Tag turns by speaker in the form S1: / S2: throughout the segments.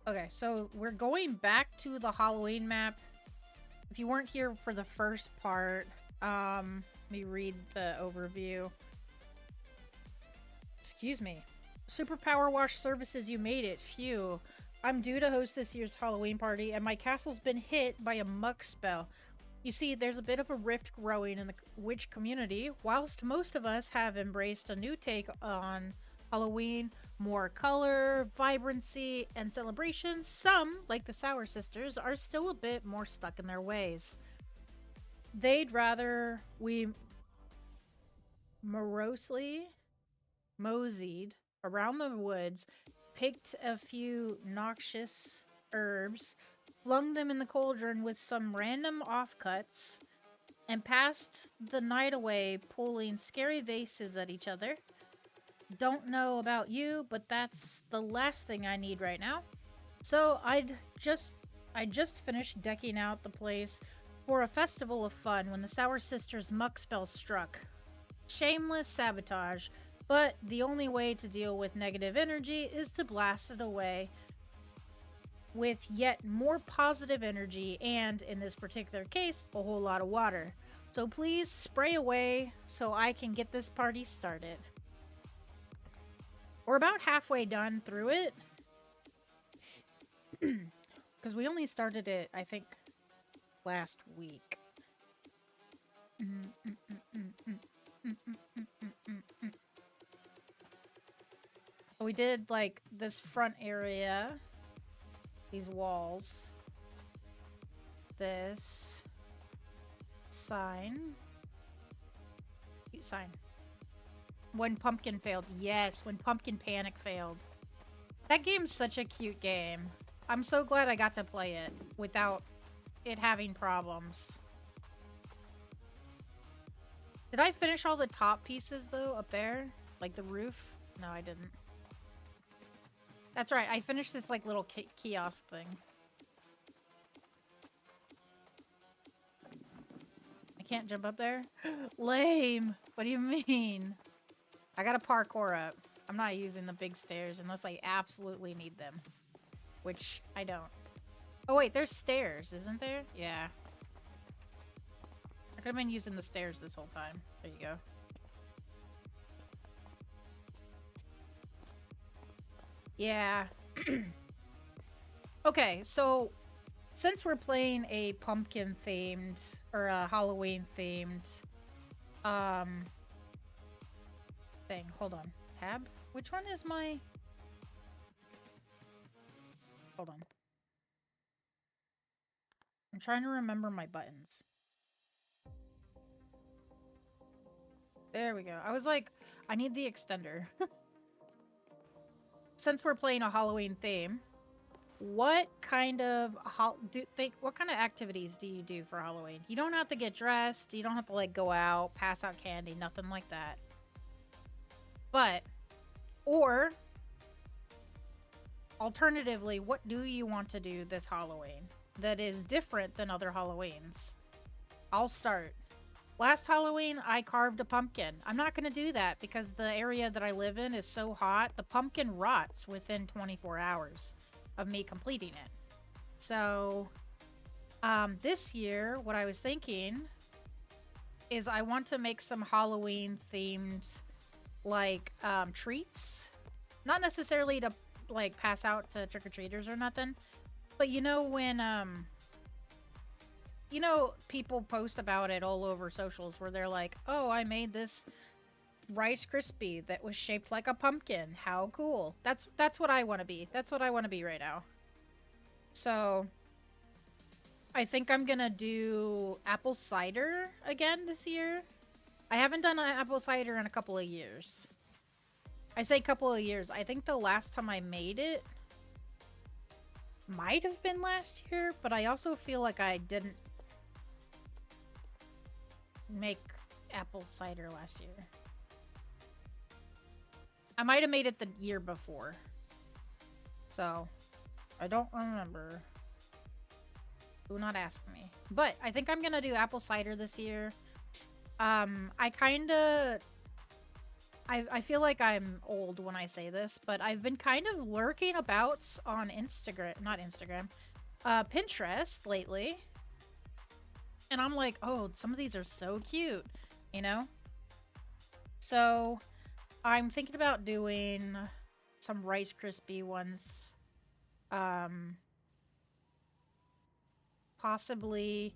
S1: Okay, so we're going back to the Halloween map. If you weren't here for the first part, let me read the overview. Excuse me. Super PowerWash Services, you made it. Phew. I'm due to host this year's Halloween party, and my castle's been hit by a muck spell. You see, there's a bit of a rift growing in the witch community. Whilst most of us have embraced a new take on Halloween, more color, vibrancy, and celebration, some, like the Sour Sisters, are still a bit more stuck in their ways. They'd rather we morosely moseyed around the woods, picked a few noxious herbs, flung them in the cauldron with some random offcuts, and passed the night away pulling scary vases at each other. Don't know about you, but that's the last thing I need right now. So I just finished decking out the place for a festival of fun when the Sour Sisters muck spell struck. Shameless sabotage, but the only way to deal with negative energy is to blast it away with yet more positive energy and, in this particular case, a whole lot of water. So please spray away so I can get this party started. We're about halfway done through it. Because we only started it, I think, last week. So we did, like, this front area. These walls. This. Sign. Cute sign. When Pumpkin failed. Yes, when Pumpkin Panic failed. That game's such a cute game. I'm so glad I got to play it without it having problems. Did I finish all the top pieces, though, up there? Like the roof? No, I didn't. That's right, I finished this, like, little kiosk thing. I can't jump up there? Lame! What do you mean? I gotta parkour up. I'm not using the big stairs unless I absolutely need them. Which, I don't. Oh wait, there's stairs, isn't there? Yeah. I could have been using the stairs this whole time. There you go. Yeah. Okay, so since we're playing a pumpkin themed or a Halloween themed thing. Hold on. Tab? Which one is my... Hold on. I'm trying to remember my buttons. There we go. I was like, I need the extender. Since we're playing a Halloween theme, what kind of activities do you do for Halloween? You don't have to get dressed. You don't have to, like, go out, pass out candy, nothing like that. But, or, alternatively, what do you want to do this Halloween that is different than other Halloweens? I'll start. Last Halloween, I carved a pumpkin. I'm not going to do that because the area that I live in is so hot. The pumpkin rots within 24 hours of me completing it. So, this year, what I was thinking is I want to make some Halloween-themed, like, treats. Not necessarily to, like, pass out to trick-or-treaters or nothing. But you know when, you know, people post about it all over socials where they're like, oh, I made this Rice Krispie that was shaped like a pumpkin. How cool. That's what I want to be. That's what I want to be right now. So, I think I'm gonna do apple cider again this year. I haven't done apple cider in a couple of years. I say couple of years. I think the last time I made it might have been last year, but I also feel like I didn't make apple cider last year. I might have made it the year before. So, I don't remember. Do not ask me. But I think I'm gonna do apple cider this year. I kinda I feel like I'm old when I say this, but I've been kind of lurking about on Instagram, not Instagram, Pinterest lately. And I'm like, oh, some of these are so cute, you know? So I'm thinking about doing some Rice Krispie ones. Possibly.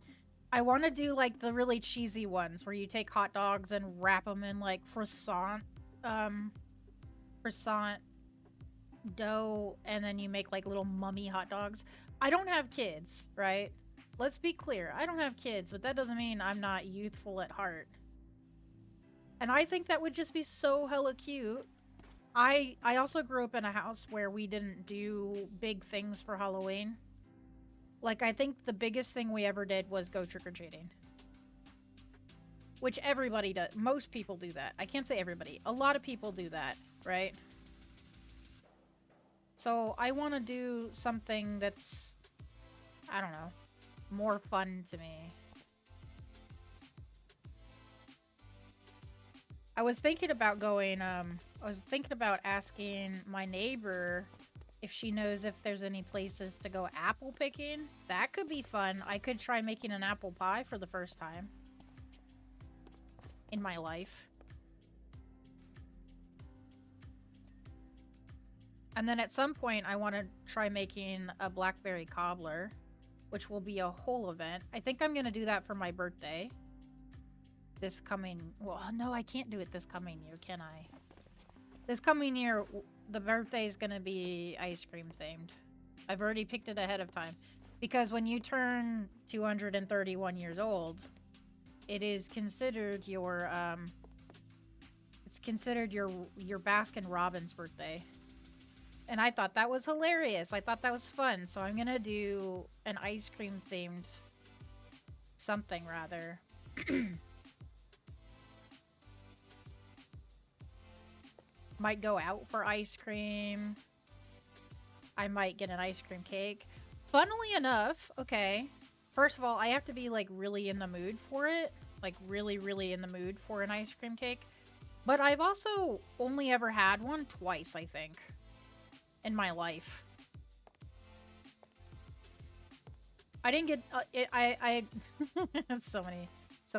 S1: I want to do like the really cheesy ones where you take hot dogs and wrap them in like um, croissant dough, and then you make like little mummy hot dogs. I don't have kids, right? Let's be clear. I don't have kids, but that doesn't mean I'm not youthful at heart. And I think that would just be so hella cute. I also grew up in a house where we didn't do big things for Halloween. Like, I think the biggest thing we ever did was go trick-or-treating. Which everybody does. Most people do that. I can't say everybody. A lot of people do that, right? So I want to do something that's, I don't know, more fun to me. I was thinking about asking my neighbor if she knows if there's any places to go apple picking. That could be fun. I could try making an apple pie for the first time in my life. And then at some point, I want to try making a blackberry cobbler, which will be a whole event. I think I'm going to do that for my birthday. This coming... Well, no, I can't do it this coming year, can I? This coming year, the birthday is going to be ice cream themed. I've already picked it ahead of time. Because when you turn 231 years old, it is considered your, it's considered your Baskin-Robbins birthday. And I thought that was hilarious. I thought that was fun. So I'm going to do an ice cream themed something rather. Might go out for ice cream. I might get an ice cream cake. Funnily enough, okay. First of all, I have to be like really in the mood for it. Like really, really in the mood for an ice cream cake. But I've also only ever had one twice, I think, in my life. I didn't get so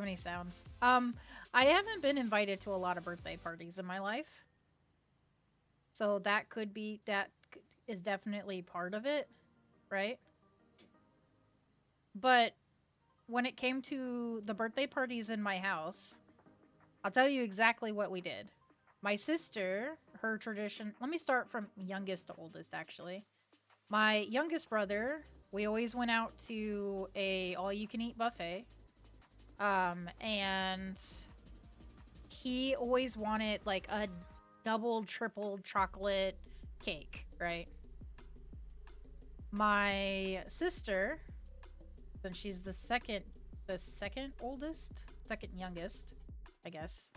S1: many sounds. I haven't been invited to a lot of birthday parties in my life. So that is definitely part of it, right? But when it came to the birthday parties in my house, I'll tell you exactly what we did. My sister, her tradition, let me start from youngest to oldest, actually. My youngest brother, we always went out to a all-you-can-eat buffet. And he always wanted, like, a double, triple chocolate cake, right? My sister, since she's the second oldest, second youngest, I guess.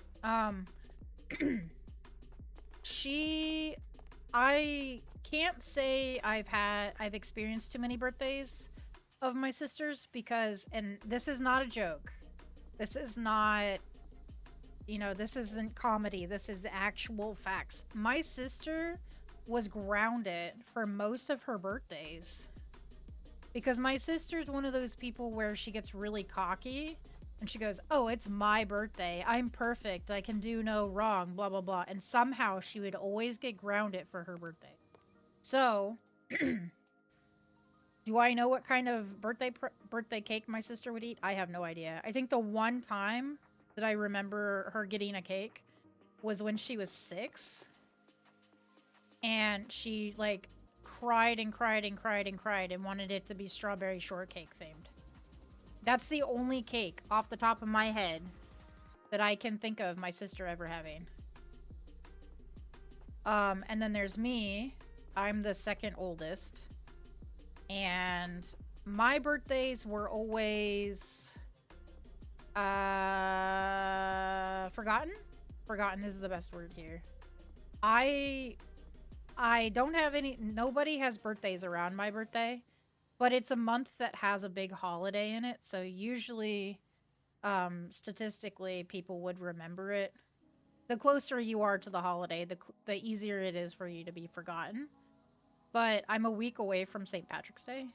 S1: I can't say I've experienced too many birthdays of my sisters because, and this is not a joke. This is not, this isn't comedy. This is actual facts. My sister was grounded for most of her birthdays because my sister's one of those people where she gets really cocky and she goes, oh, it's my birthday. I'm perfect. I can do no wrong, blah, blah, blah. And somehow she would always get grounded for her birthday. So, do I know what kind of birthday cake my sister would eat? I have no idea. I think the one time that I remember her getting a cake was when she was 6. And she, like, cried and cried and cried and cried and wanted it to be strawberry shortcake themed. That's the only cake off the top of my head that I can think of my sister ever having. And then there's me. I'm the second oldest. And my birthdays were always forgotten. Forgotten is the best word here. I don't have any, nobody has birthdays around my birthday, but it's a month that has a big holiday in it. So usually, statistically, people would remember it. The closer you are to the holiday, the easier it is for you to be forgotten. But I'm a week away from St. Patrick's Day.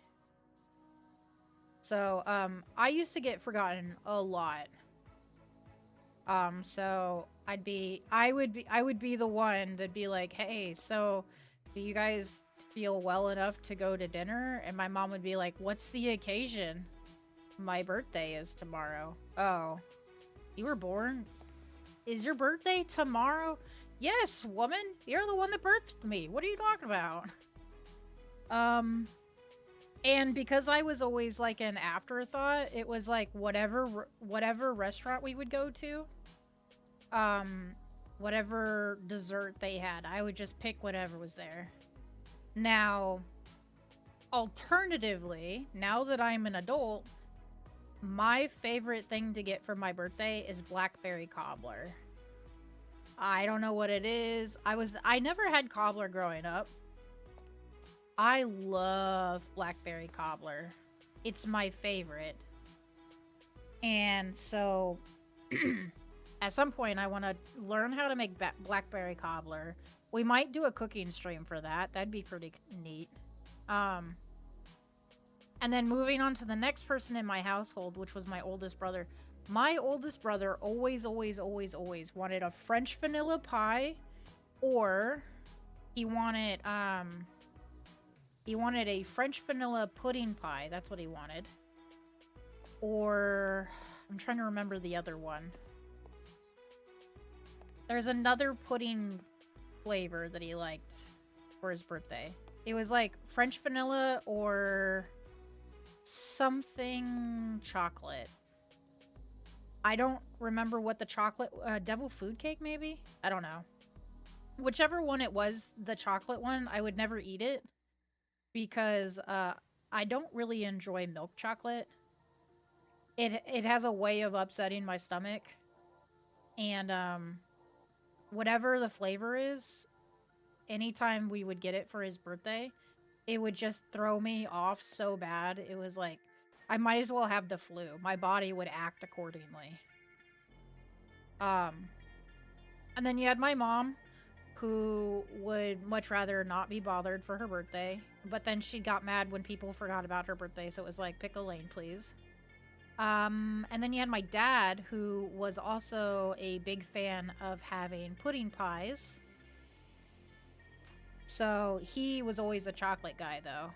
S1: So, I used to get forgotten a lot. So I would be the one that'd be like, "Hey, so do you guys feel well enough to go to dinner?" And my mom would be like, "What's the occasion?" "My birthday is tomorrow." "Oh, you were born? Is your birthday tomorrow?" "Yes, woman, you're the one that birthed me. What are you talking about?" And because I was always like an afterthought, it was like whatever restaurant we would go to, whatever dessert they had, I would just pick whatever was there. Now, alternatively, now that I'm an adult, my favorite thing to get for my birthday is blackberry cobbler. I don't know what it is. I never had cobbler growing up. I love blackberry cobbler. It's my favorite. And so at some point I want to learn how to make blackberry cobbler. We might do a cooking stream for that. That'd be pretty neat. And then moving on to the next person in my household, which was my oldest brother. My oldest brother always wanted a French vanilla pie, or he wanted a French vanilla pudding pie. That's what he wanted. Or I'm trying to remember the other one. There's another pudding flavor that he liked for his birthday. It was like French vanilla or something chocolate. I don't remember what the chocolate... devil food cake, maybe? I don't know. Whichever one it was, the chocolate one, I would never eat it. Because I don't really enjoy milk chocolate. It has a way of upsetting my stomach. And whatever the flavor is, anytime we would get it for his birthday, it would just throw me off so bad. It was like, I might as well have the flu. My body would act accordingly. And then you had my mom, who would much rather not be bothered for her birthday. But then she got mad when people forgot about her birthday, so it was like, pick a lane, please. And then you had my dad, who was also a big fan of having pudding pies. So he was always a chocolate guy, though.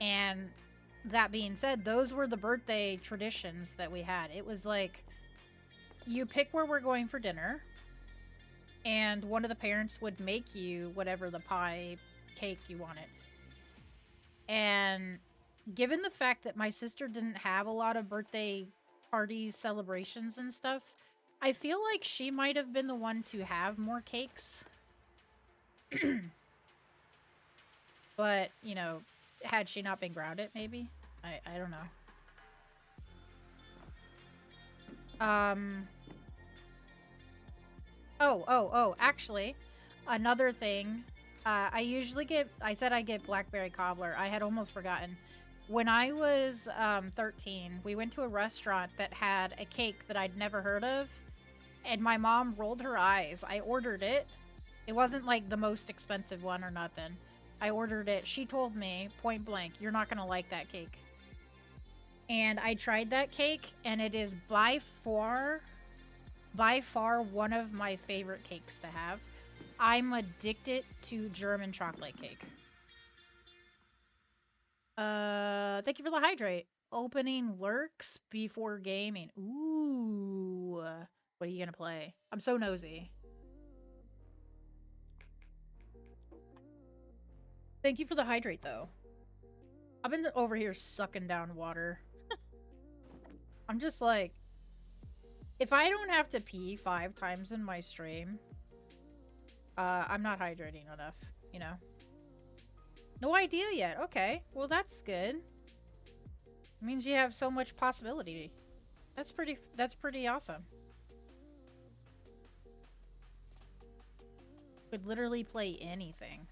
S1: And that being said, those were the birthday traditions that we had. It was like, you pick where we're going for dinner, and one of the parents would make you whatever the pie cake you wanted. And given the fact that my sister didn't have a lot of birthday parties, celebrations, and stuff, I feel like she might have been the one to have more cakes. But, you know, had she not been grounded, maybe? I don't know. Oh, actually, another thing. I said I get blackberry cobbler. I had almost forgotten. When I was 13, we went to a restaurant that had a cake that I'd never heard of, and my mom rolled her eyes. I ordered it. It wasn't like the most expensive one or nothing. I ordered it. She told me, point blank, "You're not gonna like that cake." And I tried that cake, and it is by far one of my favorite cakes to have. I'm addicted to German chocolate cake. Thank you for the hydrate. Opening lurks before gaming. Ooh. What are you gonna play? I'm so nosy. Thank you for the hydrate, though. I've been over here sucking down water. I'm just like, if I don't have to pee 5 times in my stream, I'm not hydrating enough, you know? No idea yet. Okay, well that's good. It means you have so much possibility. That's pretty awesome. Could literally play anything.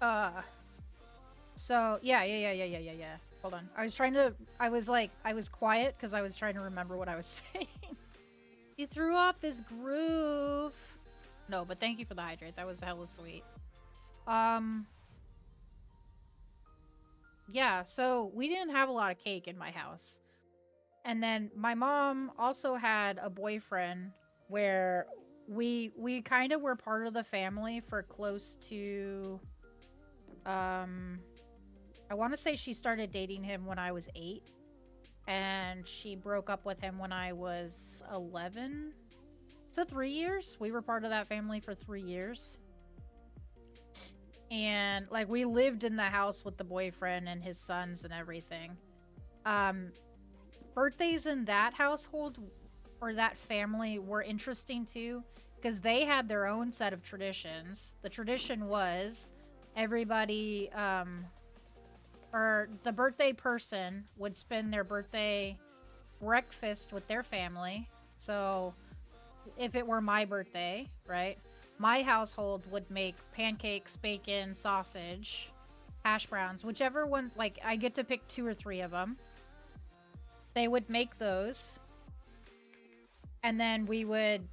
S1: Uh, so yeah. Hold on. I was quiet because I was trying to remember what I was saying. You threw off his groove. No, but thank you for the hydrate. That was hella sweet. Um, yeah, so we didn't have a lot of cake in my house. And then my mom also had a boyfriend where we kind of were part of the family for close to um I want to say she started dating him when I was 8 and she broke up with him when I was 11. So 3 years. We were part of that family for 3 years. And like we lived in the house with the boyfriend and his sons and everything. Um Birthdays in that household or that family were interesting too because they had their own set of traditions. The tradition was everybody or the birthday person would spend their birthday breakfast with their family. So if it were my birthday, right? My household would make pancakes, bacon, sausage, hash browns, whichever one, like I get to pick 2 or 3 of them. They would make those and then we would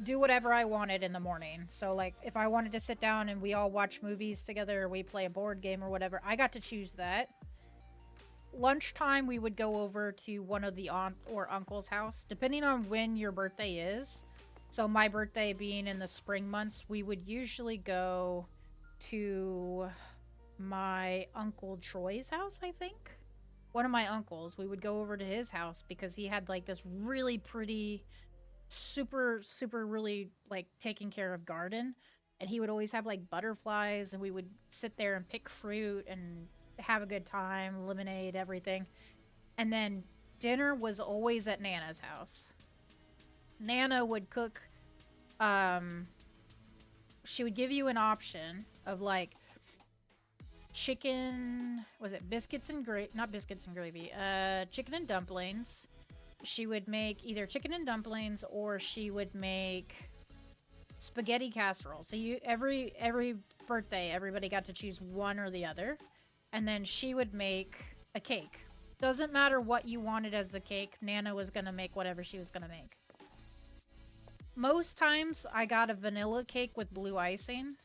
S1: do whatever I wanted in the morning. So like if I wanted to sit down and we all watch movies together or we play a board game or whatever, I got to choose that. Lunchtime we would go over to one of the aunt or uncle's house, depending on when your birthday is. So my birthday being in the spring months, we would usually go to my uncle Troy's house, I think. One of my uncles, we would go over to his house because he had like this really pretty super really like taking care of garden, and he would always have like butterflies and we would sit there and pick fruit and have a good time, lemonade, everything. And then dinner was always at Nana's house. Nana would cook um she would give you an option of like chicken, was it biscuits and gravy, not biscuits and gravy, chicken and dumplings. She would make either chicken and dumplings or she would make spaghetti casserole. So you every birthday everybody got to choose one or the other. And then she would make a cake. Doesn't matter what you wanted as the cake, Nana was going to make whatever she was going to make. Most times I got a vanilla cake with blue icing.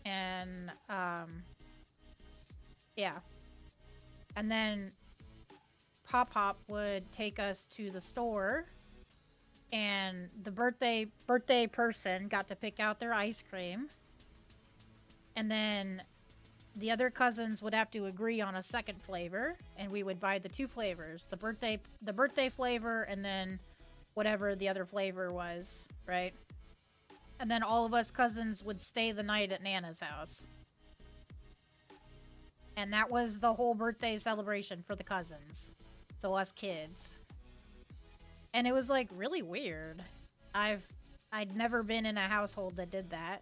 S1: And yeah. And then Pop would take us to the store and the birthday person got to pick out their ice cream. And then the other cousins would have to agree on a second flavor and we would buy the 2 flavors, the birthday flavor and then whatever the other flavor was, right? And then all of us cousins would stay the night at Nana's house. And that was the whole birthday celebration for the cousins. So us kids. And it was like really weird. I'd never been in a household that did that.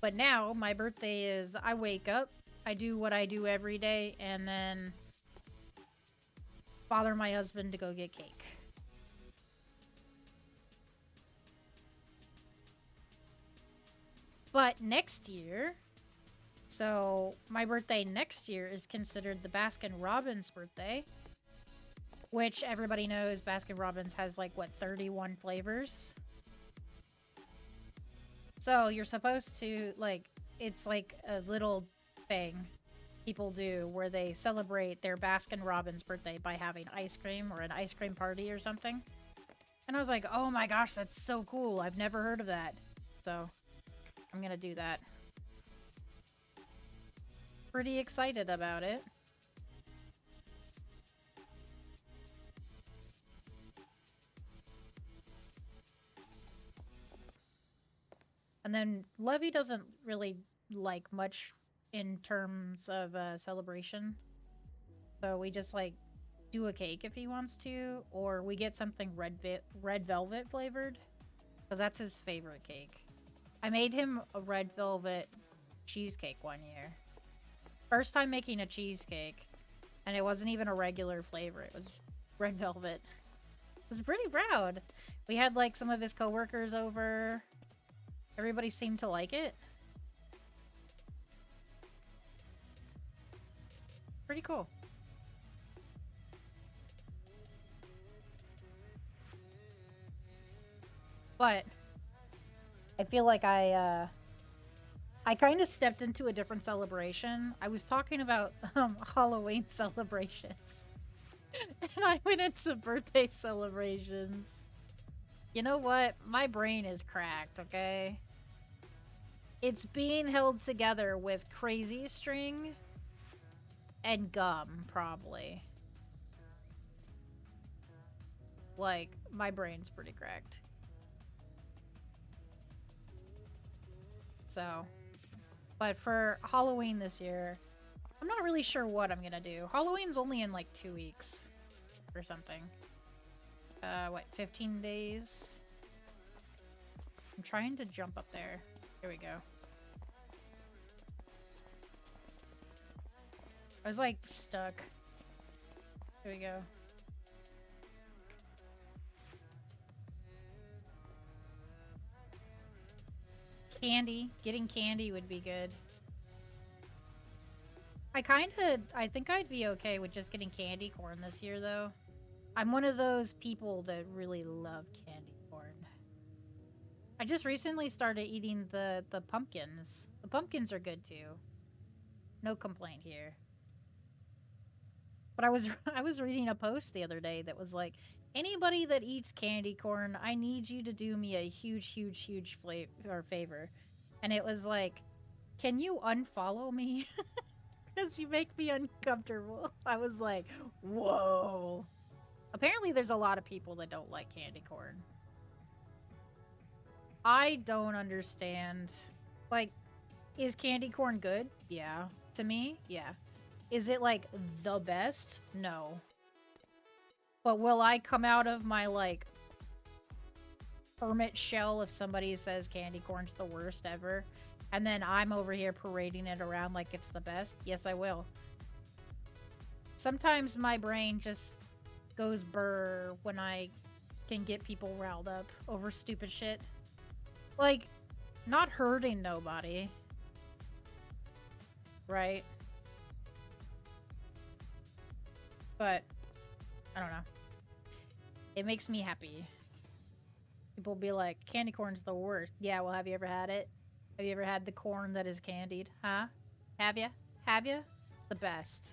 S1: But now my birthday is I wake up, I do what I do every day, and then bother my husband to go get cake. But next year, so my birthday next year is considered the Baskin Robbins birthday, which everybody knows Baskin Robbins has like, what, 31 flavors? So you're supposed to, like, it's like a little thing people do where they celebrate their Baskin Robbins birthday by having ice cream or an ice cream party or something. And I was like, oh my gosh, that's so cool. I've never heard of that. So I'm gonna do that. Pretty excited about it. And then Levy doesn't really like much in terms of celebration. So we just like do a cake if he wants to, or we get something red velvet flavored because that's his favorite cake. I made him a red velvet cheesecake one year. First time making a cheesecake, and it wasn't even a regular flavor. It was red velvet. was pretty proud. We had like some of his coworkers over. Everybody seemed to like it. Pretty cool. But I feel like I kind of stepped into a different celebration. I was talking about Halloween celebrations. And I went into birthday celebrations. You know what? My brain is cracked, okay? It's being held together with crazy string and gum, probably. Like, my brain's pretty cracked. So, but for Halloween this year, I'm not really sure what I'm gonna do. Halloween's only in like 2 weeks or something. What, 15 days? I'm trying to jump up there. Here we go. I was like stuck. Here we go. Candy. Getting candy would be good. I think I'd be okay with just getting candy corn this year, though. I'm one of those people that really love candy corn. I just recently started eating the pumpkins. The pumpkins are good, too. No complaint here. But I was reading a post the other day that was like, anybody that eats candy corn, I need you to do me a huge favor. And it was like, can you unfollow me? Because you make me uncomfortable. I was like, whoa. Apparently there's a lot of people that don't like candy corn. I don't understand. Like, is candy corn good? Yeah. To me, yeah. Is it like the best? No. But will I come out of my like hermit shell if somebody says candy corn's the worst ever? And then I'm over here parading it around like it's the best? Yes, I will. Sometimes my brain just goes burr when I can get people riled up over stupid shit. Like, not hurting nobody. Right? But, I don't know. It makes me happy. People be like, candy corn's the worst. Yeah, well, have you ever had it? Have you ever had the corn that is candied? Huh? Have you? Have you? It's the best.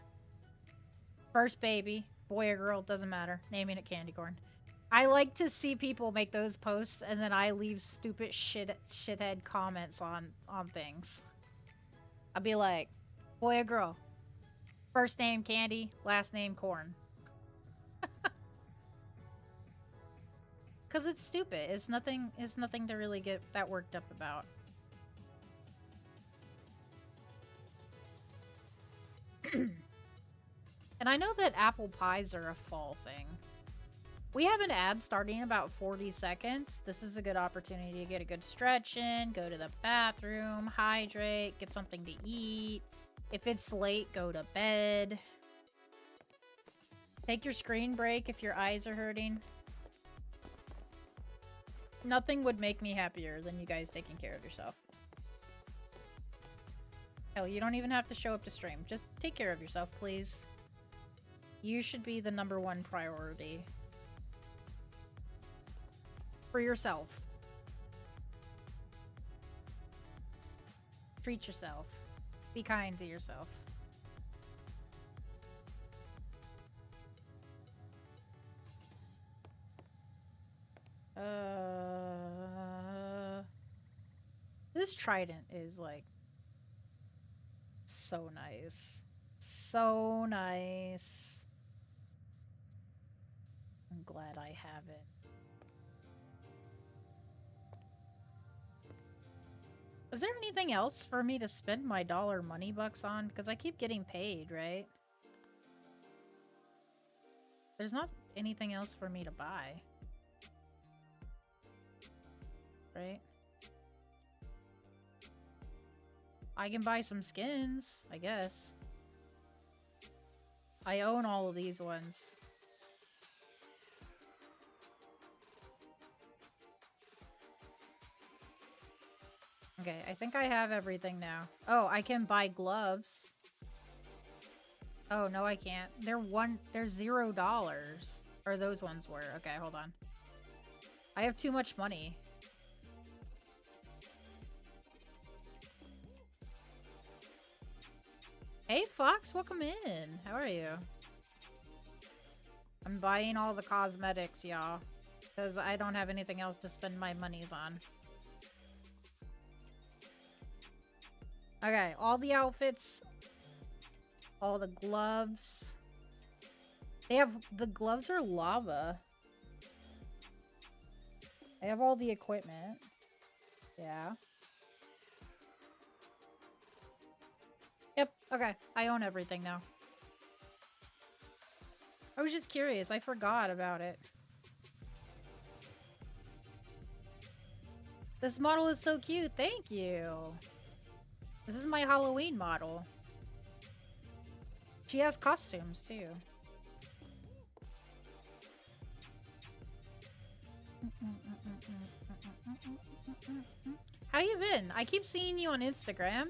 S1: First baby, boy or girl, doesn't matter. Naming it candy corn. I like to see people make those posts and then I leave stupid shithead comments on things. I'll be like, boy or girl? First name candy, last name corn. Cause it's stupid. It's nothing to really get that worked up about. And I know that apple pies are a fall thing. We have an ad starting in about 40 seconds. This is a good opportunity to get a good stretch in, go to the bathroom, hydrate, get something to eat. If it's late, go to bed. Take your screen break if your eyes are hurting. Nothing would make me happier than you guys taking care of yourself. Hell, you don't even have to show up to stream. Just take care of yourself, please. You should be the #1 priority. For yourself. Treat yourself. Be kind to yourself. This trident is like so nice. So nice. I'm glad I have it. Is there anything else for me to spend my money bucks on? Because I keep getting paid, right? There's not anything else for me to buy. Right? I can buy some skins, I guess. I own all of these ones. Okay, I think I have everything now. Oh, I can buy gloves. Oh, no, I can't. They're $0. Or those ones were. Okay, hold on. I have too much money. Hey, Fox, welcome in. How are you? I'm buying all the cosmetics, y'all. Because I don't have anything else to spend my monies on. Okay, all the outfits. All the gloves. They have... The gloves are lava. I have all the equipment. Yeah. Yep, okay. I own everything now. I was just curious. I forgot about it. This model is so cute. Thank you. This is my Halloween model. She has costumes, too. How you been? I keep seeing you on Instagram.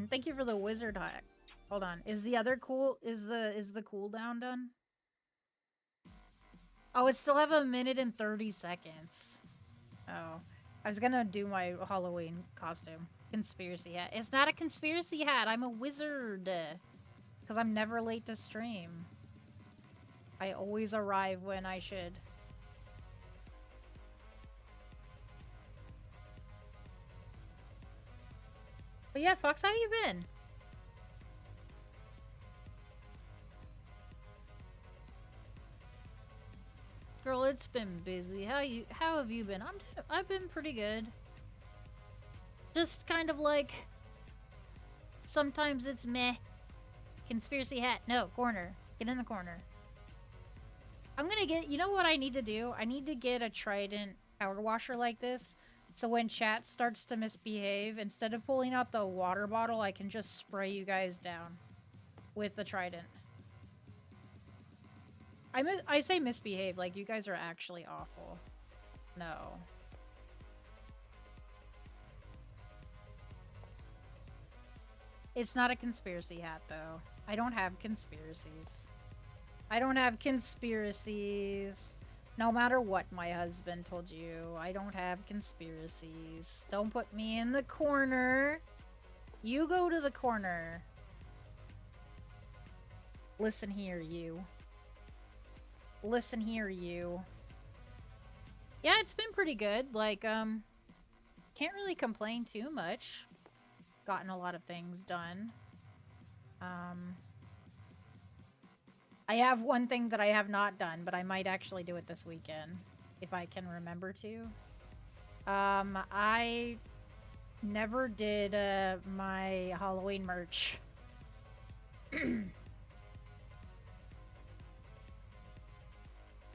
S1: Thank you for the wizard hack. Hold on. Is the other cool... Is the cooldown done? Oh, it still have 1 minute and 30 seconds. Oh. I was gonna do my Halloween costume. Conspiracy hat. It's not a conspiracy hat. I'm a wizard. Because I'm never late to stream. I always arrive when I should. But yeah, Fox, how you been? Girl, it's been busy. How have you been? I've been pretty good. Just kind of like sometimes it's meh. Conspiracy hat. No, corner. Get in the corner. I'm gonna get... You know what I need to do? I need to get a Trident power washer like this. So when chat starts to misbehave, instead of pulling out the water bottle, I can just spray you guys down with the Trident. I say misbehave, like you guys are actually awful. No. It's not a conspiracy hat, though. I don't have conspiracies. I don't have conspiracies. No matter what my husband told you, I don't have conspiracies. Don't put me in the corner. You go to the corner. Listen here, you. Listen here, you. Yeah, it's been pretty good. Like, can't really complain too much. Gotten a lot of things done. I have one thing that I have not done, but I might actually do it this weekend. If I can remember to. I never did, my Halloween merch.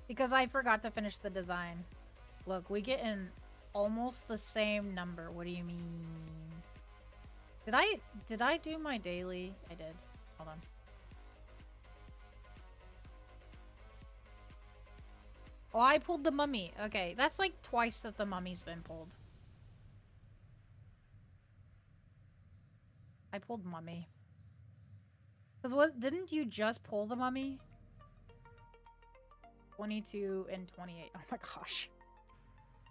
S1: Because I forgot to finish the design. Look, we get in almost the same number. What do you mean? Did I do my daily? I did. Hold on. Oh, I pulled the mummy. Okay, that's like twice that the mummy's been pulled. I pulled mummy. Because what, didn't you just pull the mummy? 22 and 28. Oh my gosh.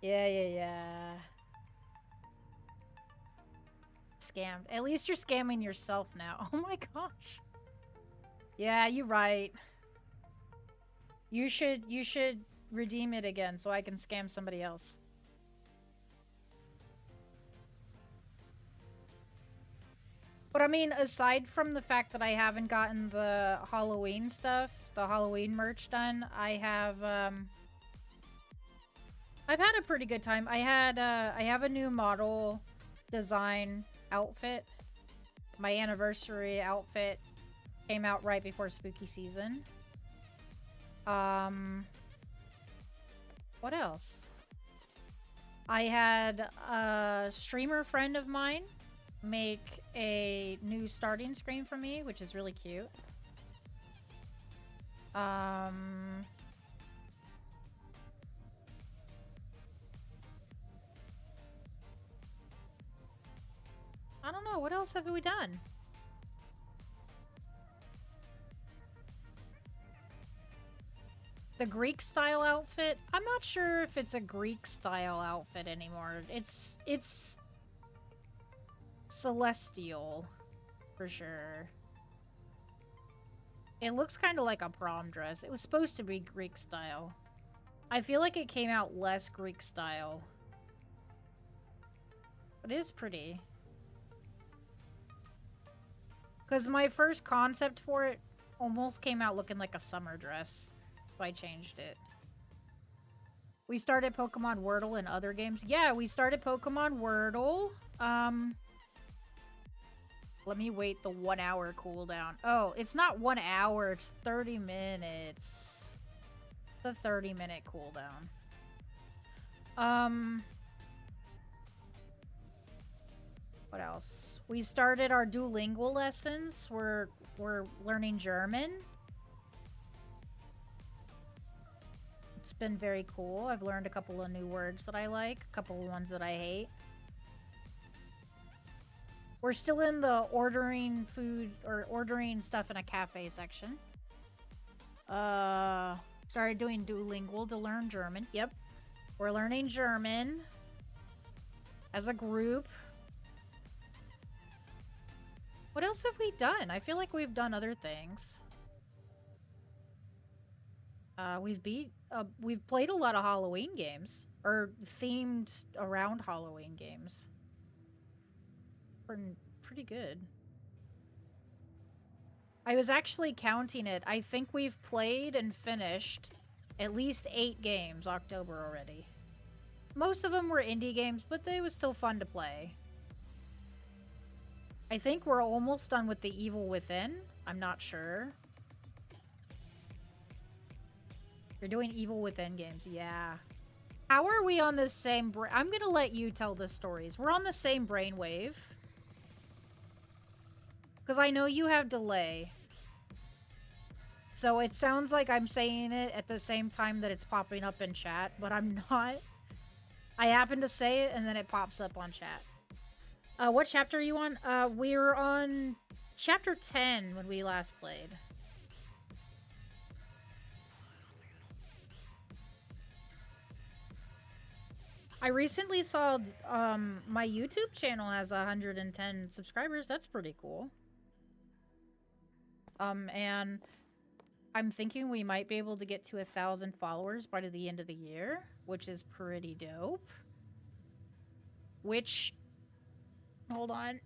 S1: Yeah. Scammed. At least you're scamming yourself now. Oh my gosh. Yeah, you're right. You should redeem it again so I can scam somebody else. But I mean, aside from the fact that I haven't gotten the Halloween stuff, the Halloween merch done, I've had a pretty good time. I have a new model design outfit. My anniversary outfit came out right before spooky season. What else? I had a streamer friend of mine make a new starting screen for me, which is really cute. I don't know. What else have we done? The Greek style outfit? I'm not sure if it's a Greek style outfit anymore. It's celestial for sure. It looks kind of like a prom dress. It was supposed to be Greek style. I feel like it came out less Greek style. But it is pretty. Because my first concept for it almost came out looking like a summer dress. So I changed it. We started Pokemon Wordle and other games. Yeah, we started Pokemon Wordle. Let me wait the 1 hour cooldown. Oh, it's not 1 hour, it's 30 minutes. The 30-minute cooldown. What else? We started our Duolingo lessons. We're learning German. It's been very cool. I've learned a couple of new words that I like, a couple of ones that I hate. We're still in the ordering food or ordering stuff in a cafe section. Started doing Duolingo to learn German. Yep. We're learning German as a group. What else have we done? I feel like we've done other things. We've played a lot of Halloween games, or themed around Halloween games. Pretty good. I was actually counting it. I think we've played and finished at least 8 games October already. Most of them were indie games, but they was still fun to play. I think we're almost done with The Evil Within. I'm not sure. You're doing Evil Within games, yeah. How are we on the same I'm gonna let you tell the stories. We're on the same brainwave. Because I know you have delay. So it sounds like I'm saying it at the same time that it's popping up in chat, but I'm not. I happen to say it and then it pops up on chat. What chapter are you on? We were on chapter 10 when we last played. I recently saw my YouTube channel has 110 subscribers. That's pretty cool. And I'm thinking we might be able to get to 1,000 followers by the end of the year, which is pretty dope. Which, hold on.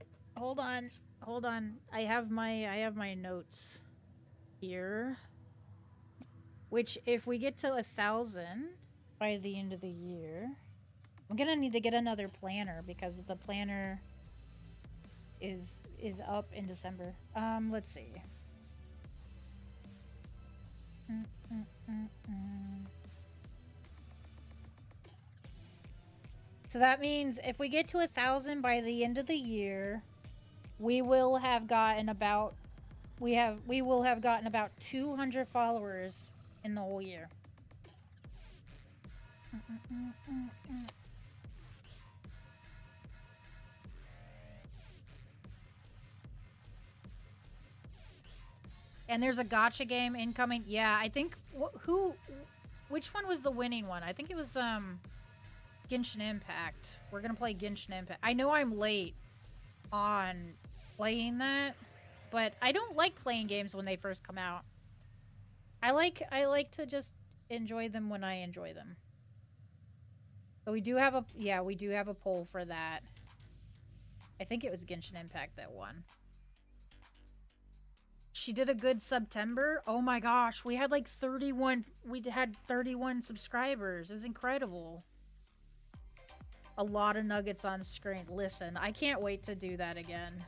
S1: I have my notes here. Which, if we get to 1,000 by the end of the year, I'm gonna need to get another planner because the planner is up in December. Let's see. So that means if we get to 1,000 by the end of the year, we will have gotten about 200 followers in the whole year. And there's a gacha game incoming. Yeah, I think which one was the winning one? I think it was Genshin Impact. We're gonna play Genshin Impact. I know I'm late on playing that, but I don't like playing games when they first come out. I like to just enjoy them when I enjoy them. But we do have a poll for that. I think it was Genshin Impact that won. She did a good September. Oh my gosh, we had like 31. We had 31 subscribers. It was incredible. A lot of nuggets on screen. Listen, I can't wait to do that again.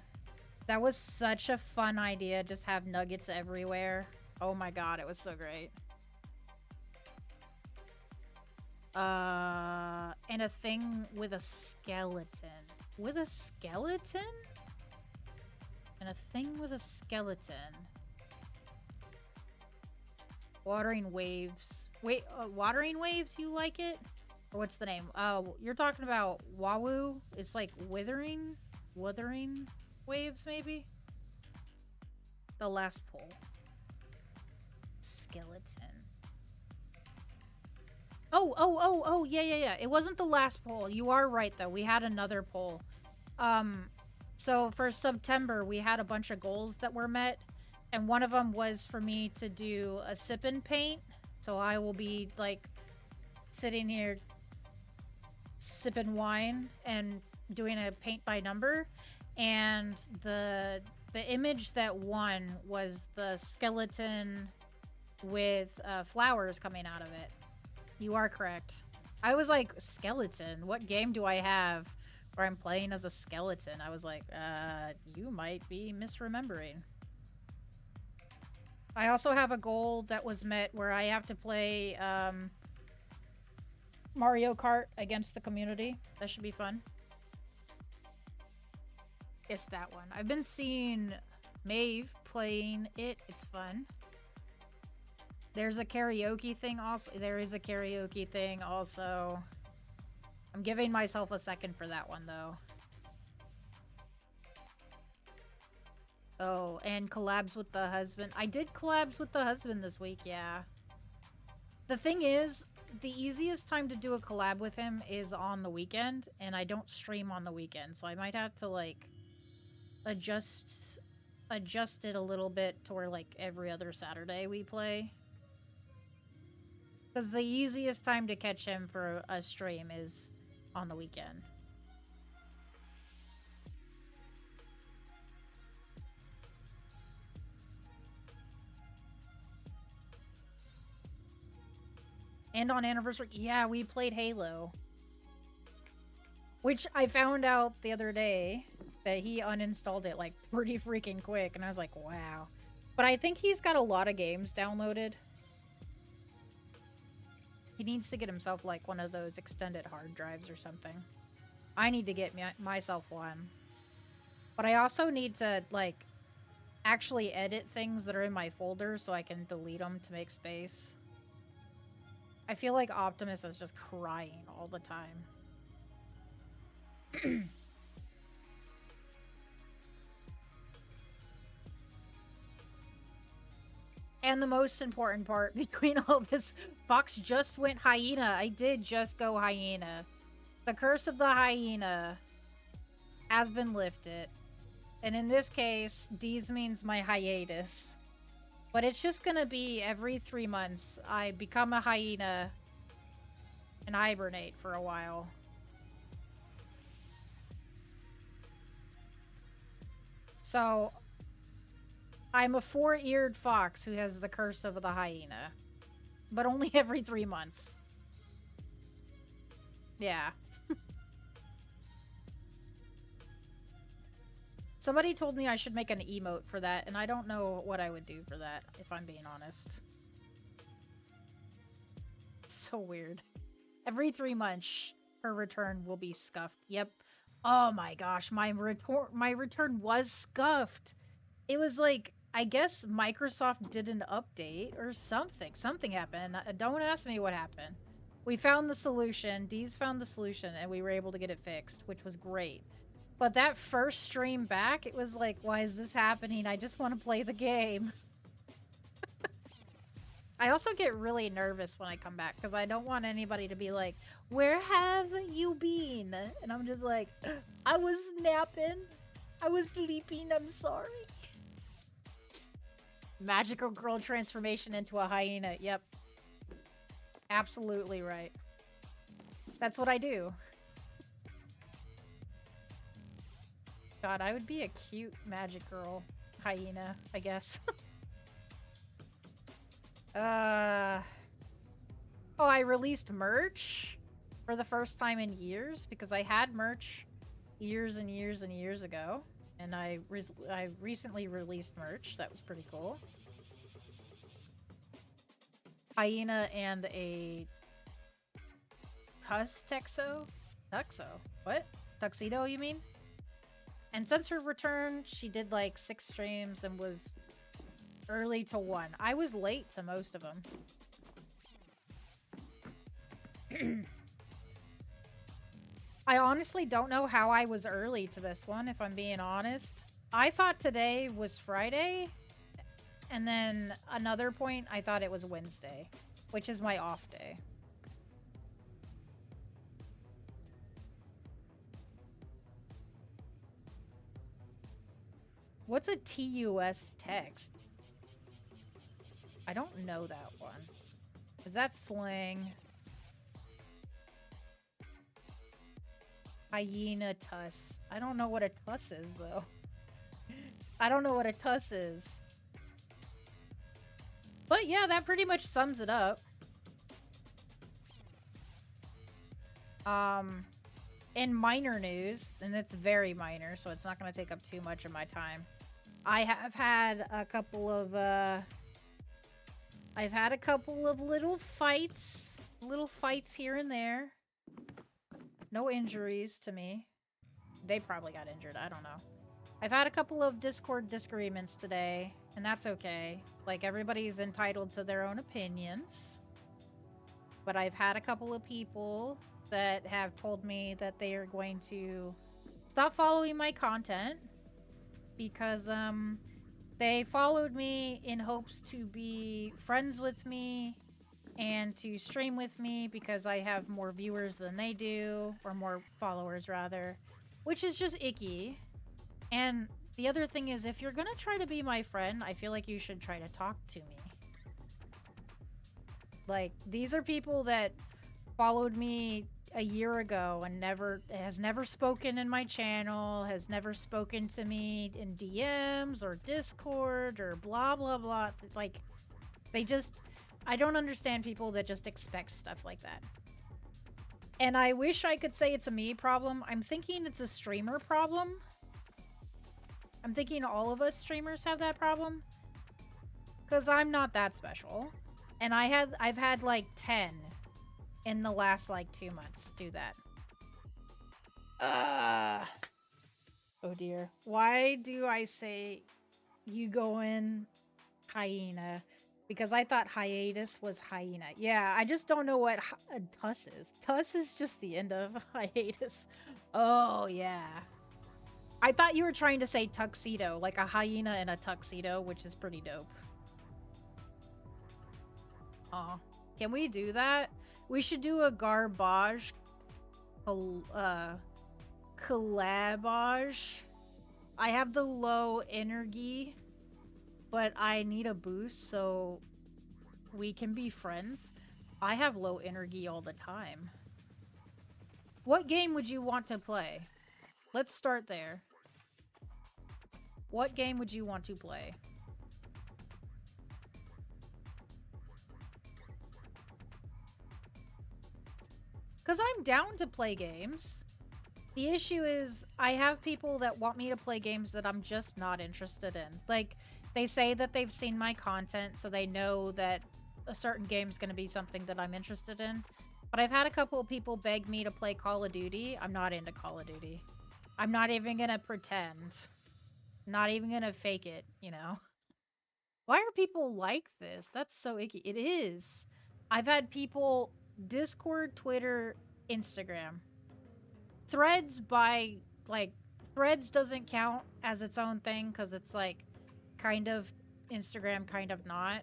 S1: That was such a fun idea. Just have nuggets everywhere. Oh my god, it was so great. And a thing with a skeleton. With a skeleton? and a thing with a skeleton. Watering waves. Wait, watering waves? You like it? Or what's the name? You're talking about Wawoo? It's like withering waves, maybe? The last poll. Skeleton. Oh, yeah. It wasn't the last poll. You are right, though. We had another poll. So for September, we had a bunch of goals that were met. And one of them was for me to do a sip and paint. So I will be, like, sitting here sipping wine and doing a paint by number. And the image that won was the skeleton with flowers coming out of it. You are correct. I was like, skeleton? What game do I have where I'm playing as a skeleton? I was like, you might be misremembering. I also have a goal that was met where I have to play Mario Kart against the community. That should be fun. It's that one. I've been seeing Maeve playing it. It's fun. There's a karaoke thing also. There is a karaoke thing also. I'm giving myself a second for that one, though. Oh, and collabs with the husband. I did collabs with the husband this week, yeah. The thing is, the easiest time to do a collab with him is on the weekend, and I don't stream on the weekend, so I might have to, like, adjust it a little bit to where, like, every other Saturday we play. Because the easiest time to catch him for a stream is on the weekend. And on anniversary, yeah, we played Halo. Which I found out the other day that he uninstalled it, like, pretty freaking quick. And I was like, wow. But I think he's got a lot of games downloaded. He needs to get himself, like, one of those extended hard drives or something. I need to get myself one. But I also need to, like, actually edit things that are in my folder so I can delete them to make space. I feel like Optimus is just crying all the time. And the most important part between all this, Fox just went hyena. I did just go hyena. The curse of the hyena has been lifted. And in this case, D's means my hiatus. But it's just gonna be every 3 months, I become a hyena and hibernate for a while. So, I'm a 4-eared fox who has the curse of the hyena. But only every 3 months. Yeah. Somebody told me I should make an emote for that, and I don't know what I would do for that, if I'm being honest. It's so weird. Every 3 months, her return will be scuffed. Yep. Oh my gosh, my return was scuffed. It was like, I guess Microsoft did an update or something. Something happened. Don't ask me what happened. We found the solution. Dee's found the solution, and we were able to get it fixed, which was great. But that first stream back, it was like, why is this happening? I just want to play the game. I also get really nervous when I come back because I don't want anybody to be like, where have you been? And I'm just like, I was napping. I was sleeping. I'm sorry. Magical girl transformation into a hyena. Yep. Absolutely right. That's what I do. God, I would be a cute magic girl hyena, I guess. Oh, I released merch for the first time in years because I had merch years and years and years ago. And I recently released merch. That was pretty cool. Hyena and a Tuxedo? What? Tuxedo, you mean? And since her return, she did like 6 streams and was early to 1. I was late to most of them. I honestly don't know how I was early to this one, if I'm being honest. I thought today was Friday, and then another point, I thought it was Wednesday, which is my off day. What's a TUS text? I don't know that one. Is that slang? Hyena tuss. I don't know what a tuss is, though. I don't know what a tuss is. But yeah, that pretty much sums it up. In minor news, and it's very minor, so it's not going to take up too much of my time. I have had a couple of, I've had a couple of little fights here and there. No injuries to me. They probably got injured, I don't know. I've had a couple of Discord disagreements today, and that's okay. Like, everybody's entitled to their own opinions. But I've had a couple of people that have told me that they are going to stop following my content because they followed me in hopes to be friends with me and to stream with me because I have more viewers than they do, or more followers rather, which is just icky. And the other thing is, if you're gonna try to be my friend, I feel like you should try to talk to me. Like, these are people that followed me a year ago and has never spoken in my channel, has never spoken to me in DMs or Discord or blah blah blah. Like, I don't understand people that just expect stuff like that. And I wish I could say it's a me problem. I'm thinking it's a streamer problem. I'm thinking all of us streamers have that problem, because I'm not that special. And I've had like 10 in the last like 2 months do that. Oh dear. Why do I say you go in hyena? Because I thought hiatus was hyena. Yeah, I just don't know what tuss is. Tuss is just the end of hiatus. Oh yeah. I thought you were trying to say tuxedo, like a hyena in a tuxedo, which is pretty dope. Aw. Can we do that? We should do a garbage collabage. I have the low energy, but I need a boost so we can be friends. I have low energy all the time. What game would you want to play? Let's start there. What game would you want to play? Because I'm down to play games. The issue is I have people that want me to play games that I'm just not interested in. Like, they say that they've seen my content, so they know that a certain game's going to be something that I'm interested in. But I've had a couple of people beg me to play Call of Duty. I'm not into Call of Duty. I'm not even going to pretend. Not even going to fake it, you know? Why are people like this? That's so icky. It is. I've had people... Discord, Twitter, Instagram. Threads Threads doesn't count as its own thing because it's like kind of Instagram, kind of not.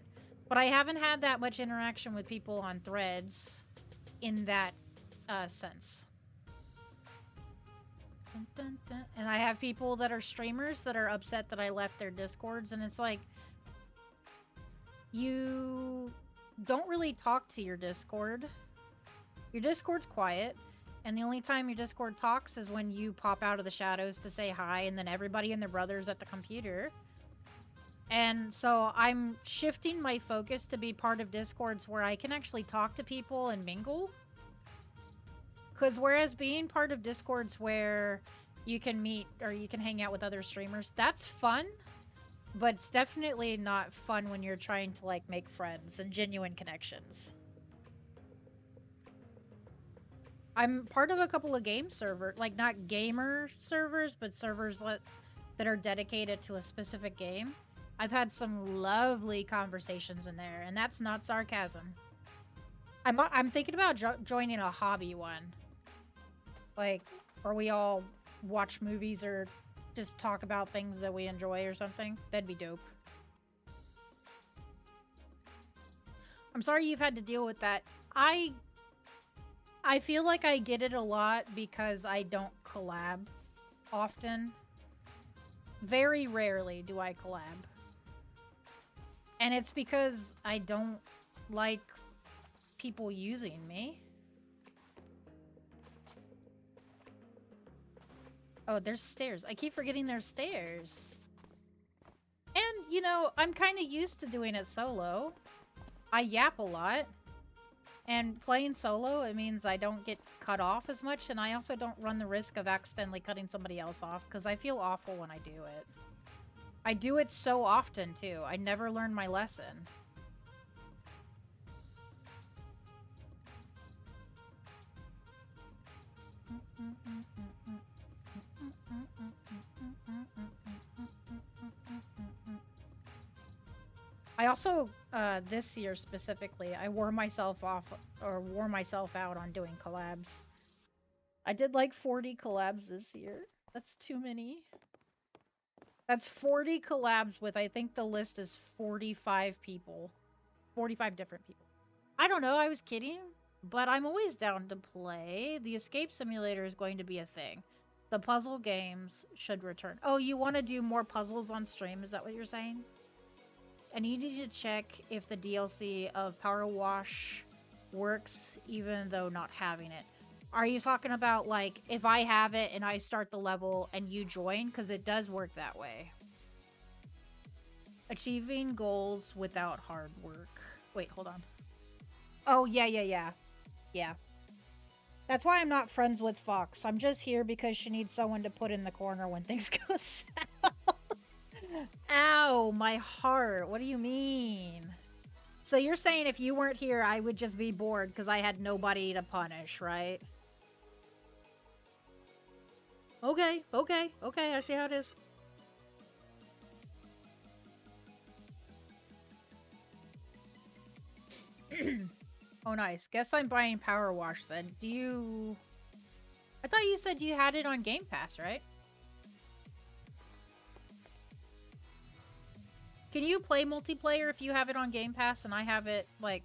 S1: But I haven't had that much interaction with people on Threads in that sense. Dun, dun, dun. And I have people that are streamers that are upset that I left their Discords, and it's like, you don't really talk to your Discord. Your Discord's quiet, and the only time your Discord talks is when you pop out of the shadows to say hi, and then everybody and their brother's at the computer. And so I'm shifting my focus to be part of Discords where I can actually talk to people and mingle. Because whereas being part of Discords where you can meet or you can hang out with other streamers, that's fun. But it's definitely not fun when you're trying to, like, make friends and genuine connections. I'm part of a couple of game servers, like not gamer servers, but servers that are dedicated to a specific game. I've had some lovely conversations in there, and that's not sarcasm. I'm thinking about joining a hobby one, like where we all watch movies or just talk about things that we enjoy or something. That'd be dope. I'm sorry you've had to deal with that. I feel like I get it a lot because I don't collab often. Very rarely do I collab. And it's because I don't like people using me. Oh, there's stairs. I keep forgetting there's stairs. And, you know, I'm kind of used to doing it solo. I yap a lot. And playing solo, it means I don't get cut off as much, and I also don't run the risk of accidentally cutting somebody else off, because I feel awful when I do it. I do it so often, too. I never learn my lesson. I also, this year specifically, I wore myself out on doing collabs. I did like 40 collabs this year. That's too many. That's 40 collabs with, I think the list is 45 people. 45 different people. I don't know, I was kidding. But I'm always down to play. The escape simulator is going to be a thing. The puzzle games should return. Oh, you want to do more puzzles on stream? Is that what you're saying? And you need to check if the DLC of PowerWash works even though not having it. Are you talking about, like, if I have it and I start the level and you join? Because it does work that way. Achieving goals without hard work. Wait, hold on. Oh, yeah. Yeah. That's why I'm not friends with Fox. I'm just here because she needs someone to put in the corner when things go south. Ow, my heart. What do you mean? So you're saying if you weren't here, I would just be bored because I had nobody to punish, right? Okay, I see how it is. Oh, nice. Guess I'm buying PowerWash then. Do you... I thought you said you had it on Game Pass, right? Can you play multiplayer if you have it on Game Pass and I have it, like,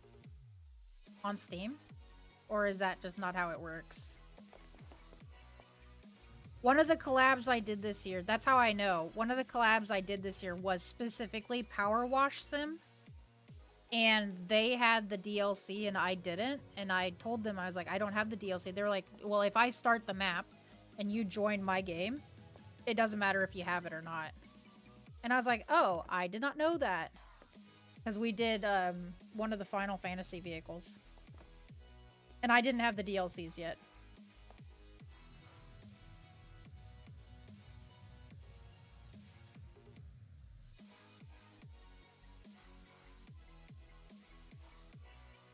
S1: on Steam? Or is that just not how it works? One of the collabs I did this year, that's how I know. One of the collabs I did this year was specifically PowerWash Sim. And they had the DLC and I didn't. And I told them, I was like, I don't have the DLC. They're like, well, if I start the map and you join my game, it doesn't matter if you have it or not. And I was like, oh, I did not know that. Because we did one of the Final Fantasy vehicles. And I didn't have the DLCs yet.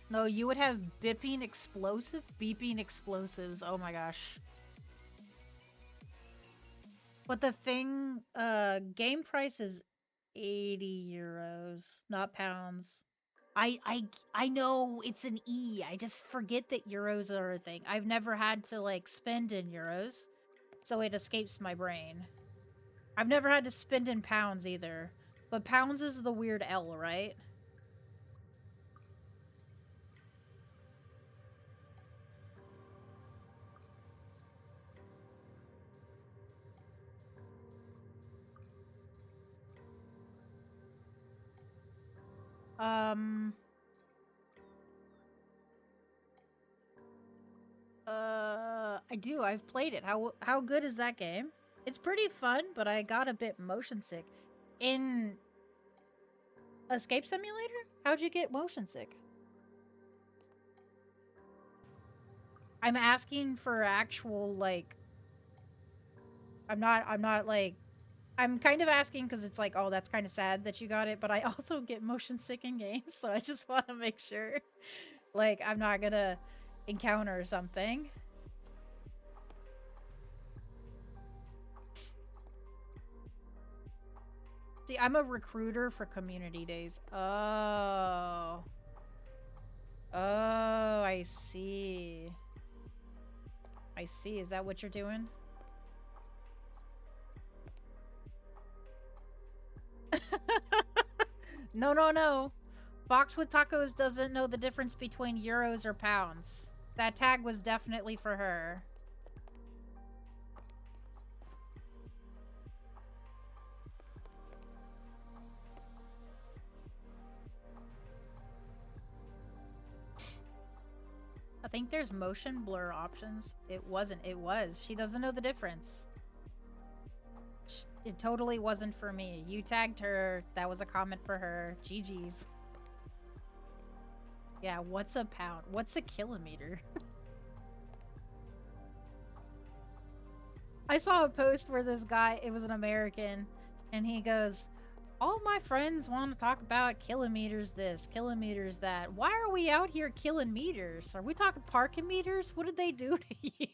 S1: No, you would have beeping explosives. Oh my gosh. But the thing, game price is 80 euros, not pounds. I know it's an E. I just forget that euros are a thing. I've never had to, like, spend in euros, so it escapes my brain. I've never had to spend in pounds either. But pounds is the weird L, right? I do. I've played it. How good is that game? It's pretty fun, but I got a bit motion sick. In Escape Simulator? How'd you get motion sick? I'm asking for actual, like... I'm not, like... I'm kind of asking because it's like, oh, that's kind of sad that you got it, but I also get motion sick in games, so I just want to make sure, like, I'm not gonna encounter something. See, I'm a recruiter for community days. Oh. Oh, I see. I see. Is that what you're doing? No, no, no. Box with Tacos doesn't know the difference between euros or pounds. That tag was definitely for her. I think there's motion blur options. It wasn't. It was. She doesn't know the difference. It totally wasn't for me. You tagged her. That was a comment for her. GG's. Yeah, what's a pound? What's a kilometer? I saw a post where this guy, it was an American, and he goes, all my friends want to talk about kilometers this, kilometers that. Why are we out here killing meters? Are we talking parking meters? What did they do to you?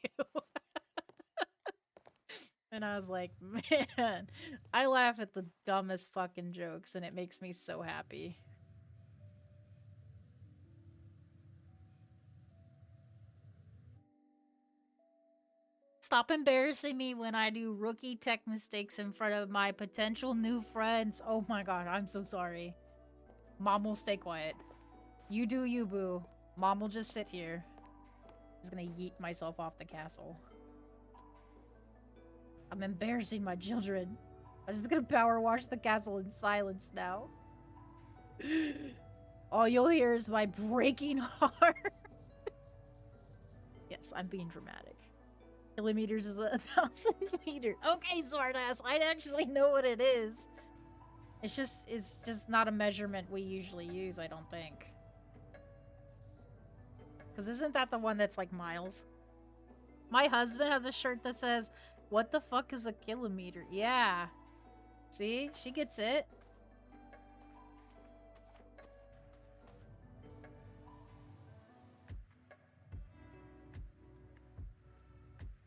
S1: And I was like, man, I laugh at the dumbest fucking jokes, and it makes me so happy. Stop embarrassing me when I do rookie tech mistakes in front of my potential new friends. Oh my god, I'm so sorry. Mom will stay quiet. You do you, boo. Mom will just sit here. I'm just gonna yeet myself off the castle. I'm embarrassing my children. I'm just gonna power wash the castle in silence now. All you'll hear is my breaking heart. Yes, I'm being dramatic. Kilometers is 1,000 meters. Okay, smartass. I actually know what it is. It's just not a measurement we usually use, I don't think. Because isn't that the one that's like miles? My husband has a shirt that says, what the fuck is a kilometer? Yeah. See? She gets it.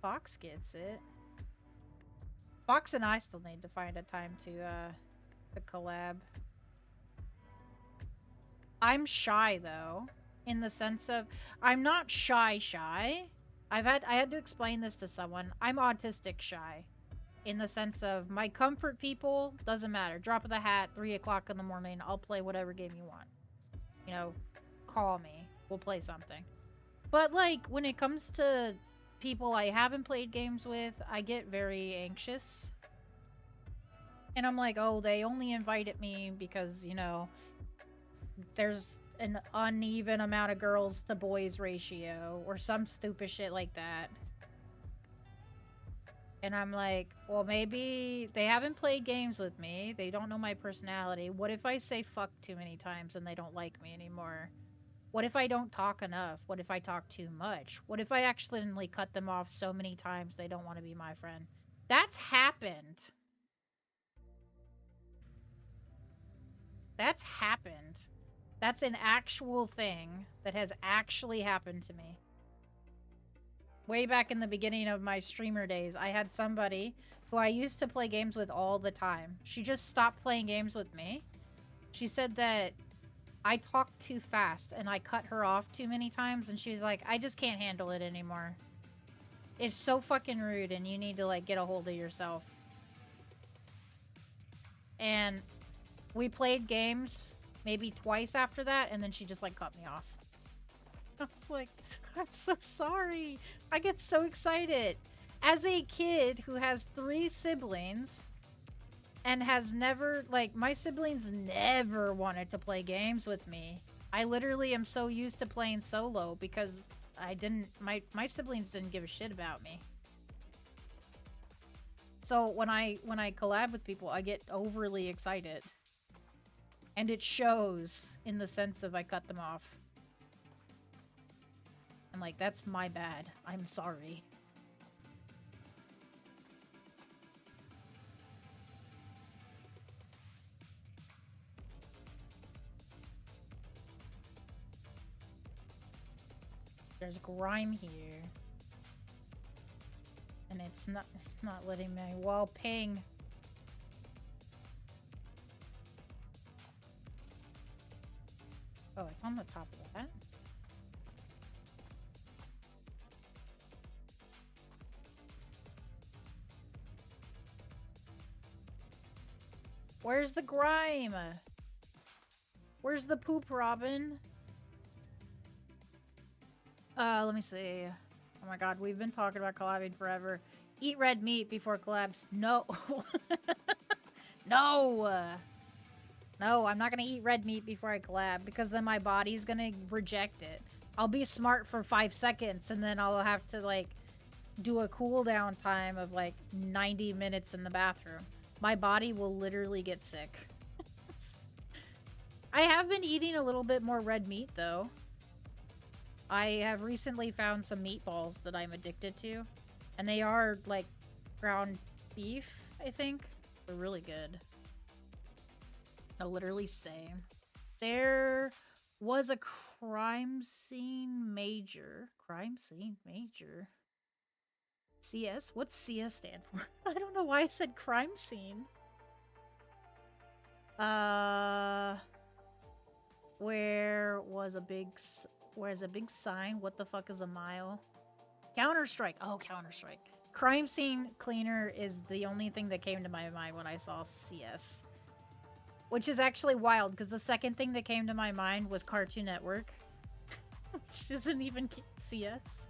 S1: Fox gets it. Fox and I still need to find a time to collab. I'm shy though, in the sense of I'm not shy. I had to explain this to someone. I'm autistic shy. In the sense of my comfort people, doesn't matter. Drop of the hat, 3 o'clock in the morning, I'll play whatever game you want. You know, call me. We'll play something. But like when it comes to people I haven't played games with, I get very anxious. And I'm like, oh, they only invited me because, you know, there's an uneven amount of girls to boys ratio or some stupid shit like that. And I'm like, well, maybe they haven't played games with me. They don't know my personality. What if I say fuck too many times and they don't like me anymore? What if I don't talk enough? What if I talk too much? What if I accidentally cut them off so many times they don't want to be my friend? That's happened. That's happened. That's an actual thing that has actually happened to me. Way back in the beginning of my streamer days, I had somebody who I used to play games with all the time. She just stopped playing games with me. She said that I talked too fast and I cut her off too many times, and she was like, I just can't handle it anymore. It's so fucking rude and you need to like get a hold of yourself. And we played games maybe twice after that, and then she just like cut me off. I was like, I'm so sorry. I get so excited. As a kid who has 3 siblings and has never, like, my siblings never wanted to play games with me. I literally am so used to playing solo because my siblings didn't give a shit about me. So when I collab with people, I get overly excited. And it shows in the sense of I cut them off. And like, that's my bad. I'm sorry. There's grime here. And it's not letting me while paying. Oh, it's on the top of that. Where's the grime? Where's the poop, Robin? Let me see. Oh my god, we've been talking about collabing forever. Eat red meat before collabs. No. No! No, I'm not gonna eat red meat before I collab, because then my body's gonna reject it. I'll be smart for 5 seconds, and then I'll have to, like, do a cooldown time of, like, 90 minutes in the bathroom. My body will literally get sick. I have been eating a little bit more red meat, though. I have recently found some meatballs that I'm addicted to. And they are, like, ground beef, I think. They're really good. No, literally same. There was a crime scene major. Crime scene major? CS? What's CS stand for? I don't know why I said crime scene. Where's a big sign? What the fuck is a mile? Counter-Strike. Oh, Counter-Strike. Crime scene cleaner is the only thing that came to my mind when I saw CS. Which is actually wild, because the second thing that came to my mind was Cartoon Network. Which isn't even CS.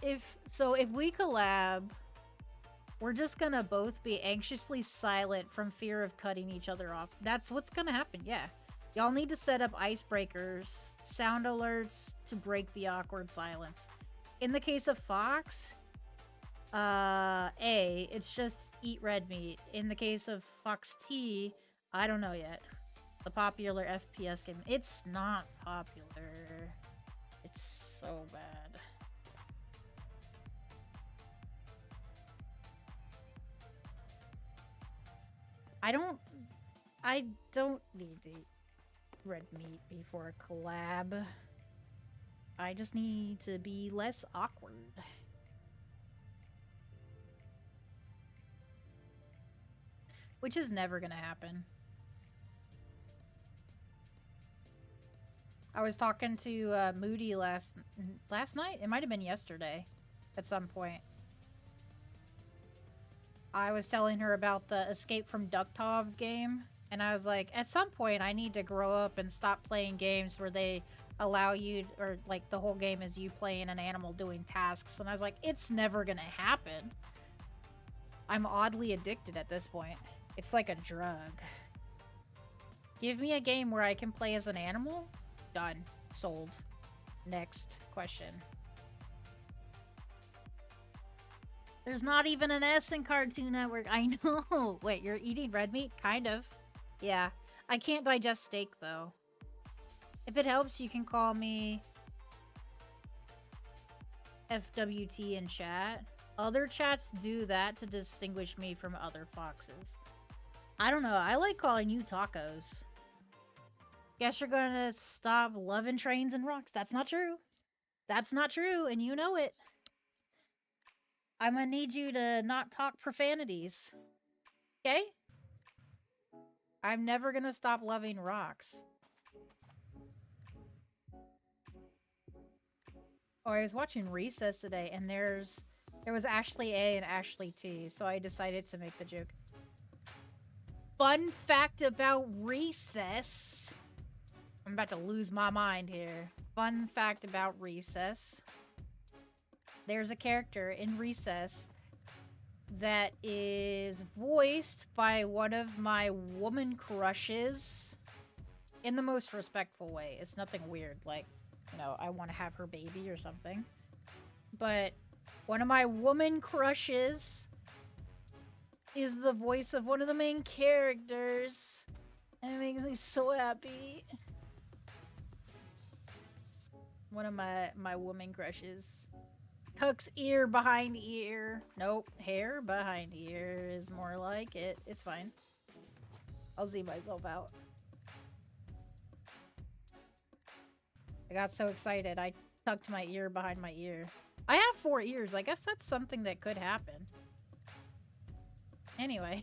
S1: If we collab, we're just gonna both be anxiously silent from fear of cutting each other off. That's what's gonna happen, yeah. Y'all need to set up icebreakers, sound alerts to break the awkward silence. In the case of Fox, it's just eat red meat. In the case of Fox T, I don't know yet. The popular FPS game. It's not popular. It's so bad. I don't need to eat red meat before a collab. I just need to be less awkward. Which is never gonna happen. I was talking to Moody last night? It might have been yesterday at some point. I was telling her about the Escape from Ducktov game, and I was like, at some point I need to grow up and stop playing games where they allow you, or like the whole game is you playing an animal doing tasks, and I was like, it's never gonna happen. I'm oddly addicted at this point. It's like a drug. Give me a game where I can play as an animal? Done. Sold. Next question. There's not even an S in Cartoon Network. I know. Wait, you're eating red meat? Kind of. Yeah. I can't digest steak, though. If it helps, you can call me FWT in chat. Other chats do that to distinguish me from other foxes. I don't know. I like calling you tacos. Guess you're gonna stop loving trains and rocks. That's not true. That's not true, and you know it. I'm gonna need you to not talk profanities. Okay? I'm never gonna stop loving rocks. Oh, I was watching Recess today, and there was Ashley A and Ashley T, so I decided to make the joke. Fun fact about Recess. I'm about to lose my mind here. Fun fact about Recess. There's a character in Recess that is voiced by one of my woman crushes in the most respectful way. It's nothing weird, like, you know, I want to have her baby or something. But one of my woman crushes is the voice of one of the main characters. And it makes me so happy. One of my woman crushes. Tucks ear behind ear. Nope, hair behind ear is more like it. It's fine. I'll see myself out. I got so excited, I tucked my ear behind my ear. I have 4 ears. I guess that's something that could happen. Anyway.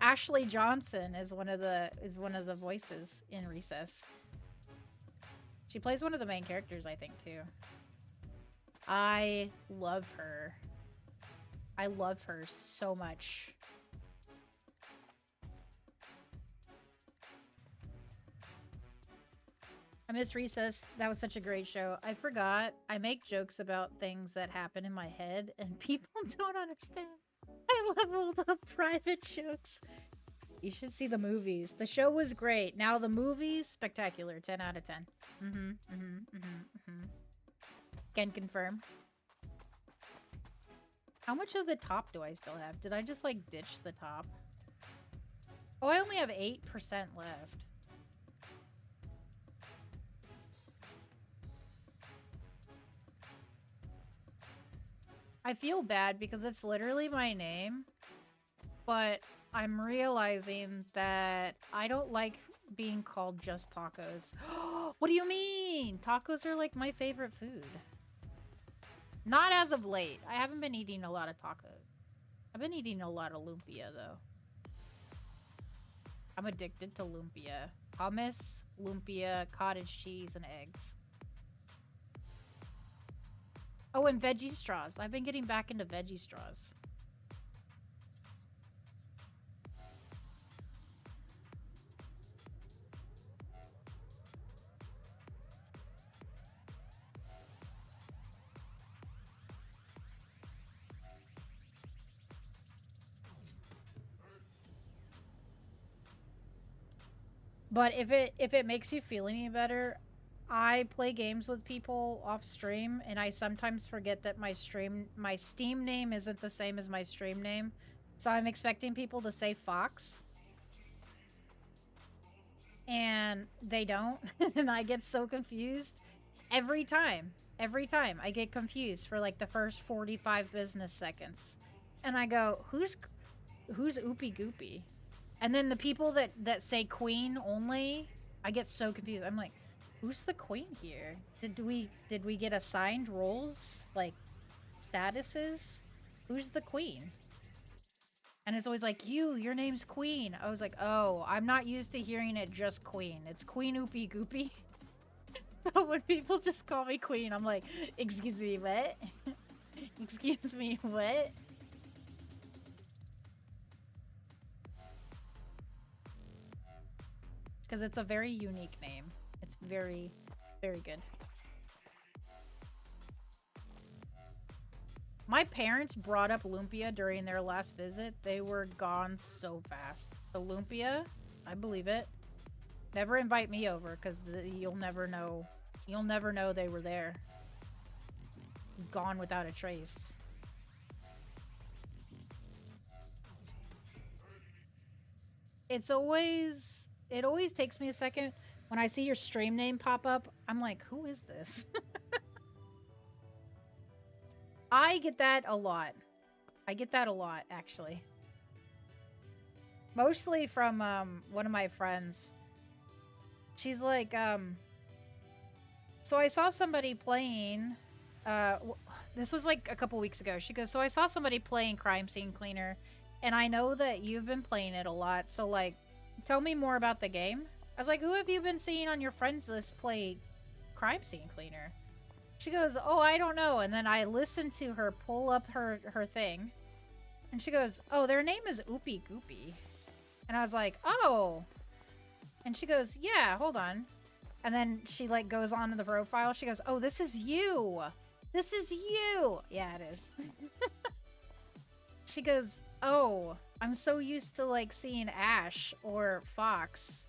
S1: Ashley Johnson is one of the voices in Recess. She plays one of the main characters, I think, too. I love her. I love her so much. I miss Recess. That was such a great show. I forgot. I make jokes about things that happen in my head, and people don't understand. I leveled up private jokes. You should see the movies. The show was great. Now the movies, spectacular. 10 out of 10. Can confirm. How much of the top do I still have? Did I just, like, ditch the top? Oh, I only have 8% left. I feel bad because it's literally my name, but I'm realizing that I don't like being called just tacos. What do you mean? Tacos are like my favorite food. Not as of late. I haven't been eating a lot of tacos. I've been eating a lot of lumpia, though. I'm addicted to lumpia. Hummus, lumpia, cottage cheese, and eggs. Oh, and veggie straws. I've been getting back into veggie straws. But if it makes you feel any better, I play games with people off stream, and I sometimes forget that my Steam name isn't the same as my stream name. So I'm expecting people to say Fox. And they don't, and I get so confused every time. Every time I get confused for like the first 45 business seconds. And I go, who's Oopy Goopy? And then the people that say queen only, I get so confused. I'm like, who's the queen here? Did we get assigned roles, like statuses? Who's the queen? And it's always like, your name's Queen. I was like, oh, I'm not used to hearing it just Queen. It's Queen Oopy Goopy. So when people just call me Queen, I'm like, excuse me, what? Excuse me, what? Because it's a very unique name. It's very, very good. My parents brought up lumpia during their last visit. They were gone so fast. The lumpia, I believe it. Never invite me over because you'll never know. You'll never know they were there. Gone without a trace. It always takes me a second when I see your stream name pop up. I'm like, who is this? I get that a lot. I get that a lot, actually. Mostly from one of my friends. She's like, so I saw somebody playing, this was like a couple weeks ago. She goes, so I saw somebody playing Crime Scene Cleaner, and I know that you've been playing it a lot, so like, tell me more about the game. I was like, who have you been seeing on your friends list play Crime Scene Cleaner? She goes, oh, I don't know. And then I listened to her pull up her thing. And she goes, oh, their name is Oopy Goopy. And I was like, oh. And she goes, yeah, hold on. And then she like goes on to the profile. She goes, oh, this is you. This is you. Yeah, it is. She goes, oh, I'm so used to like seeing Ash or Fox,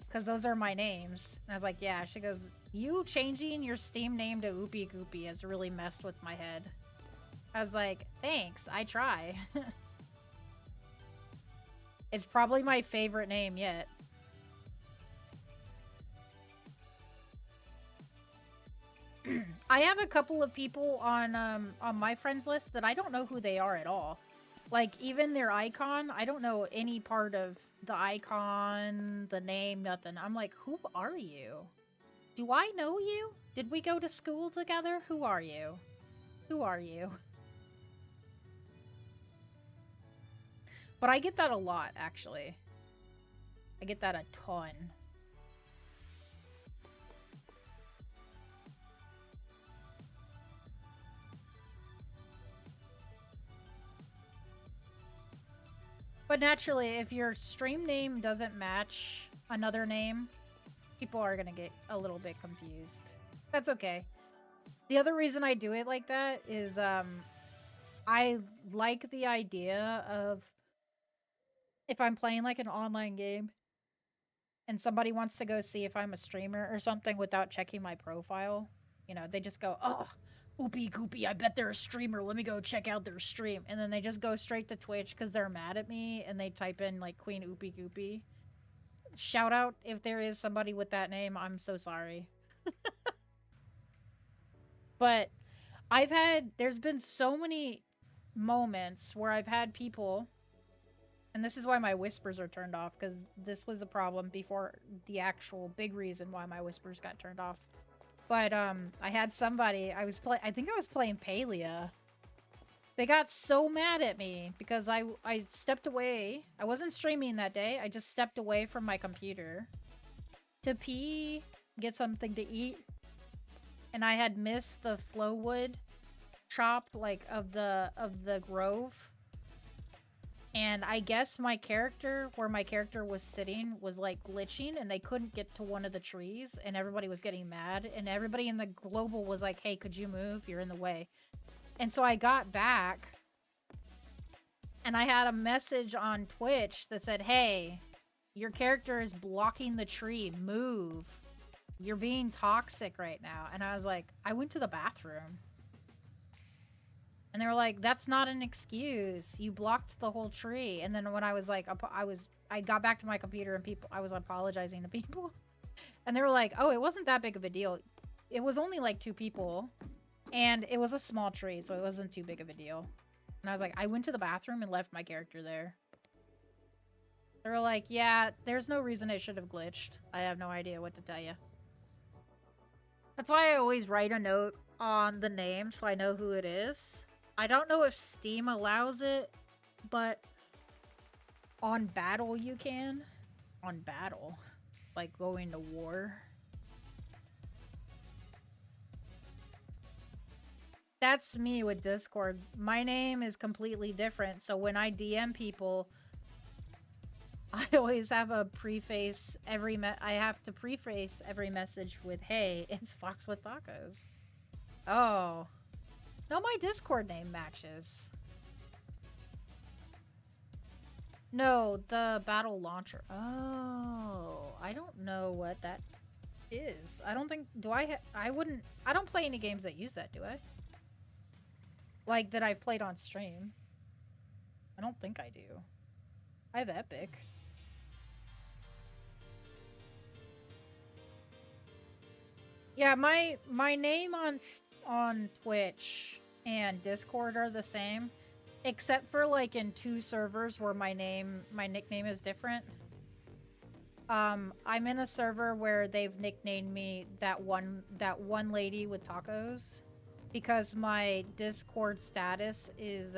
S1: because those are my names. And I was like, yeah. She goes, you changing your Steam name to Oopy Goopy has really messed with my head. I was like, thanks, I try. It's probably my favorite name yet. I have a couple of people on my friends list that I don't know who they are at all. Like, even their icon, I don't know any part of the icon, the name, nothing. I'm like, who are you? Do I know you? Did we go to school together? Who are you? Who are you? But I get that a lot, actually. I get that a ton. But naturally, if your stream name doesn't match another name, people are going to get a little bit confused. That's okay. The other reason I do it like that is I like the idea of if I'm playing like an online game and somebody wants to go see if I'm a streamer or something without checking my profile, you know, they just go, oh, oopie goopy, I bet they're a streamer. Let me go check out their stream. And then they just go straight to Twitch because they're mad at me and they type in like Queen Oopie Goopy. Shout out if there is somebody with that name. I'm so sorry. But there's been so many moments where I've had people, and this is why my whispers are turned off, because this was a problem before the actual big reason why my whispers got turned off. But I had somebody, I think I was playing Palia. They got so mad at me because I stepped away. I wasn't streaming that day. I just stepped away from my computer to pee, get something to eat. And I had missed the flowwood chop like of the grove. And I guess my character, where my character was sitting, was like glitching and they couldn't get to one of the trees and everybody was getting mad and everybody in the global was like, hey, could you move? You're in the way. And so I got back and I had a message on Twitch that said, hey, your character is blocking the tree. Move. You're being toxic right now. And I was like, I went to the bathroom. And they were like, that's not an excuse. You blocked the whole tree. And then when I was like, I got back to my computer and I was apologizing to people. And they were like, oh, it wasn't that big of a deal. It was only like 2 people. And it was a small tree, so it wasn't too big of a deal. And I was like, I went to the bathroom and left my character there. They were like, yeah, there's no reason it should have glitched. I have no idea what to tell you. That's why I always write a note on the name so I know who it is. I don't know if Steam allows it, but on Battle you can. On Battle. Like going to war. That's me with Discord. My name is completely different, so when I DM people, I always have a preface I have to preface every message with, hey, it's Fox with Tacos. Oh. No, my Discord name matches. No, the battle launcher. Oh, I don't know what that is. I don't think, I don't play any games that use that, do I? Like, that I've played on stream. I don't think I do. I have Epic. Yeah, my name on Twitch and Discord are the same, except for like in 2 servers where my nickname is different. I'm in a server where they've nicknamed me that one lady with tacos because my Discord status is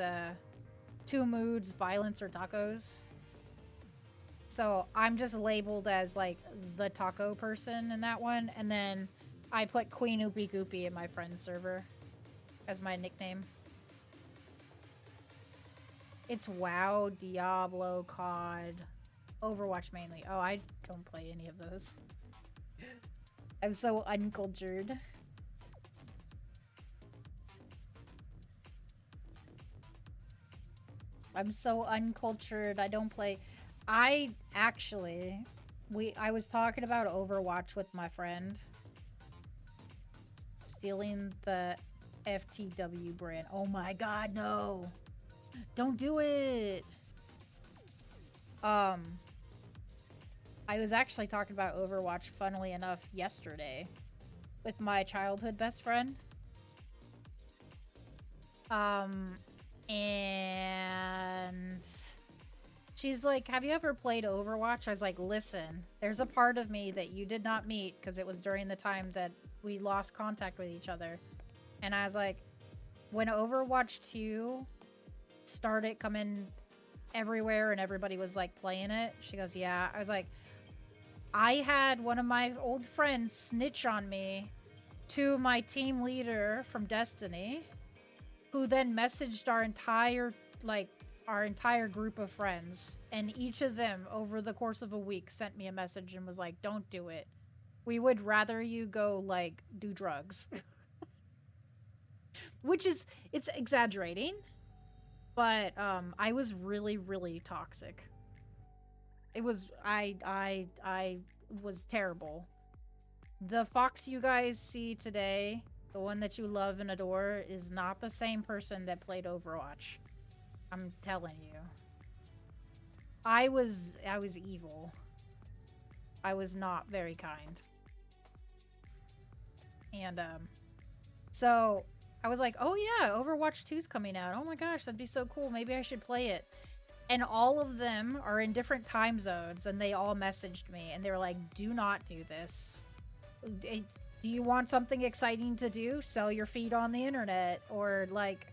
S1: 2 moods, violence, or tacos. So I'm just labeled as like the taco person in that one, and then I put Queen Oopie Goopy in my friend's server as my nickname. It's WoW, Diablo, COD, Overwatch mainly. Oh, I don't play any of those. I'm so uncultured. I'm so uncultured. I don't play. I was talking about Overwatch with my friend. Stealing the FTW brand. Oh my god, no. Don't do it. I was actually talking about Overwatch, funnily enough, yesterday with my childhood best friend. And she's like, have you ever played Overwatch? I was like, listen, there's a part of me that you did not meet because it was during the time that we lost contact with each other. And I was like, when Overwatch 2 started coming everywhere and everybody was like playing it. She goes, yeah. I was like, I had one of my old friends snitch on me to my team leader from Destiny, who then messaged our entire group of friends, and each of them over the course of a week sent me a message and was like, don't do it. We would rather you go like do drugs. Which is, it's exaggerating, but I was really, really toxic. It was, I was terrible. The Fox you guys see today, the one that you love and adore, is not the same person that played Overwatch. I'm telling you. I was evil. I was not very kind. And so I was like, oh yeah, Overwatch 2's coming out. Oh my gosh, that'd be so cool. Maybe I should play it. And all of them are in different time zones, and they all messaged me, and they were like, do not do this. Do you want something exciting to do? Sell your feed on the internet, or like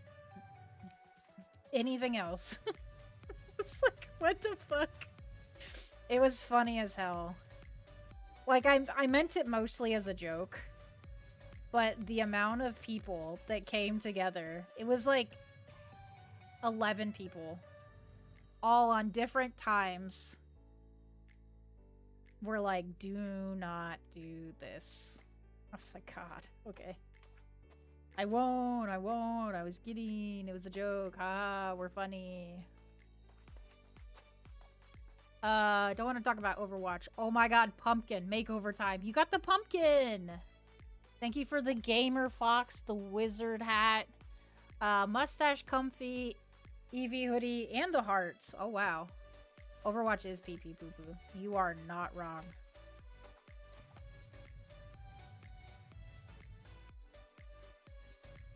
S1: anything else. It's like, what the fuck? It was funny as hell. Like, I meant it mostly as a joke, but the amount of people that came together, it was like 11 people, all on different times, were like, do not do this. I was like, God, okay. I won't. I was kidding. It was a joke. Ah, we're funny. Don't want to talk about Overwatch. Oh my God, pumpkin. Makeover time. You got the pumpkin! Thank you for the Gamer Fox, the wizard hat, mustache comfy, Eevee hoodie, and the hearts. Oh wow. Overwatch is pee pee poo poo. You are not wrong.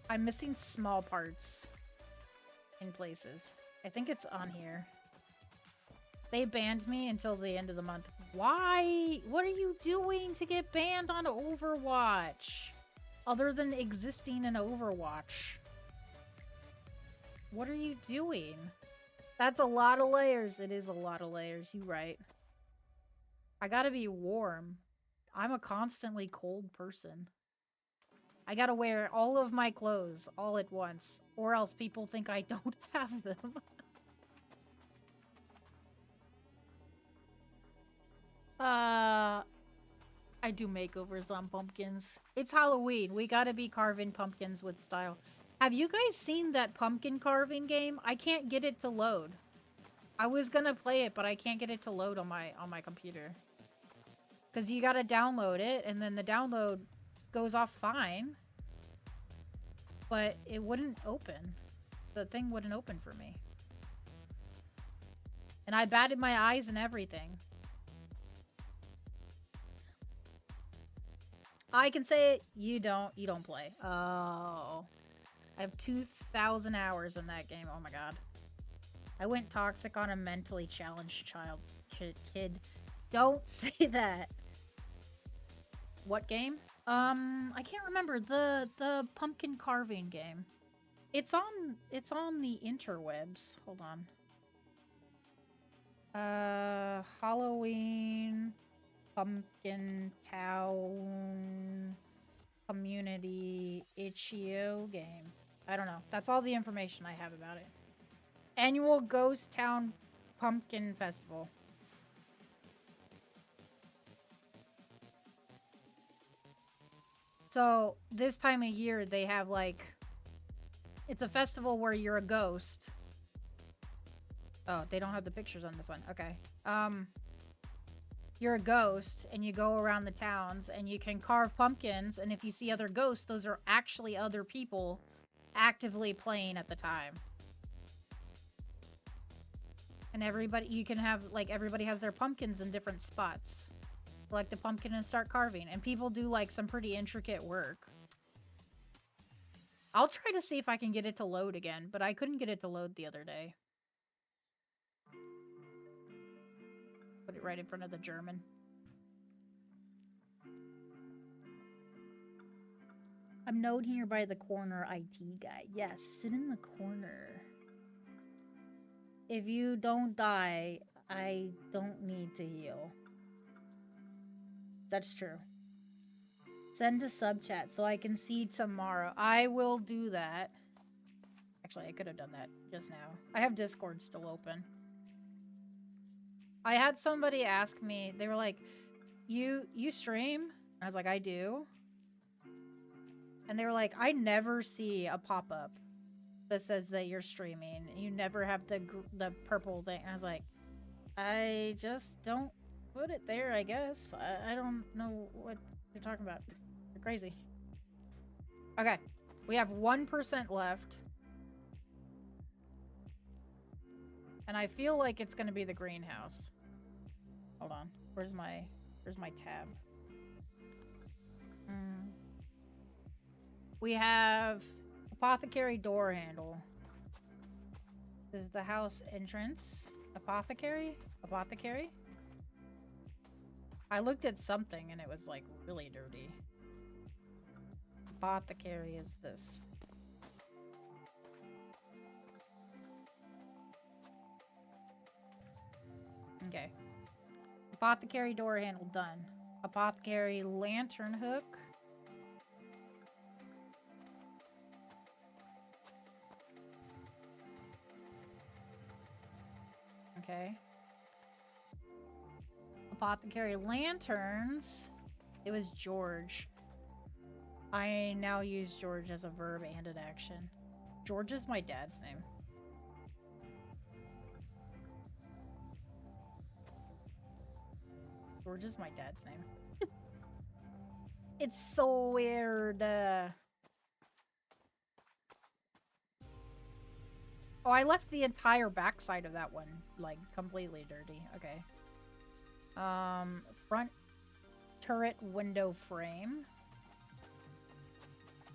S1: I'm missing small parts in places. I think it's on here. They banned me until the end of the month. Why? What are you doing to get banned on Overwatch? Other than existing in Overwatch. What are you doing? That's a lot of layers. It is a lot of layers. You right. I gotta be warm. I'm a constantly cold person. I gotta wear all of my clothes all at once, or else people think I don't have them. I do makeovers on pumpkins. It's Halloween. We gotta be carving pumpkins with style. Have you guys seen that pumpkin carving game? I can't get it to load. I was gonna play it, but I can't get it to load on my computer. Because you gotta download it, and then the download goes off fine. But it wouldn't open. The thing wouldn't open for me. And I batted my eyes and everything. I can say it. You don't play. Oh. I have 2,000 hours in that game. Oh my God. I went toxic on a mentally challenged kid. Don't say that. What game? I can't remember. The pumpkin carving game. It's on the interwebs. Hold on. Halloween Pumpkin Town Community itch.io game. I don't know. That's all the information I have about it. Annual Ghost Town Pumpkin Festival. So this time of year they have like, it's a festival where you're a ghost. Oh, they don't have the pictures on this one. Okay. You're a ghost and you go around the towns and you can carve pumpkins, and if you see other ghosts, those are actually other people actively playing at the time. And everybody, you can have, like, everybody has their pumpkins in different spots. Select a pumpkin and start carving. And people do, like, some pretty intricate work. I'll try to see if I can get it to load again, but I couldn't get it to load the other day. Put it right in front of the German. I'm known here by the corner IT guy. Yes, sit in the corner. If you don't die, I don't need to heal. That's true. Send to sub chat so I can see tomorrow. I will do that. Actually, I could have done that just now. I have Discord still open. I had somebody ask me, they were like, you stream? I was like, I do. And they were like, I never see a pop-up that says that you're streaming. You never have the purple thing. I was like, I just don't put it there, I guess. I don't know what you're talking about. You're crazy. Okay. We have 1% left. And I feel like it's going to be the greenhouse. Hold on. Where's my tab? We have apothecary door handle. This is the house entrance. Apothecary? Apothecary? I looked at something and it was like really dirty. Apothecary is this. Okay. Apothecary door handle done. Apothecary lantern hook. Okay. Apothecary lanterns. It was George. I now use George as a verb and an action. George is my dad's name. George is my dad's name. It's so weird. Oh, I left the entire backside of that one, like, completely dirty. Okay. Front turret window frame.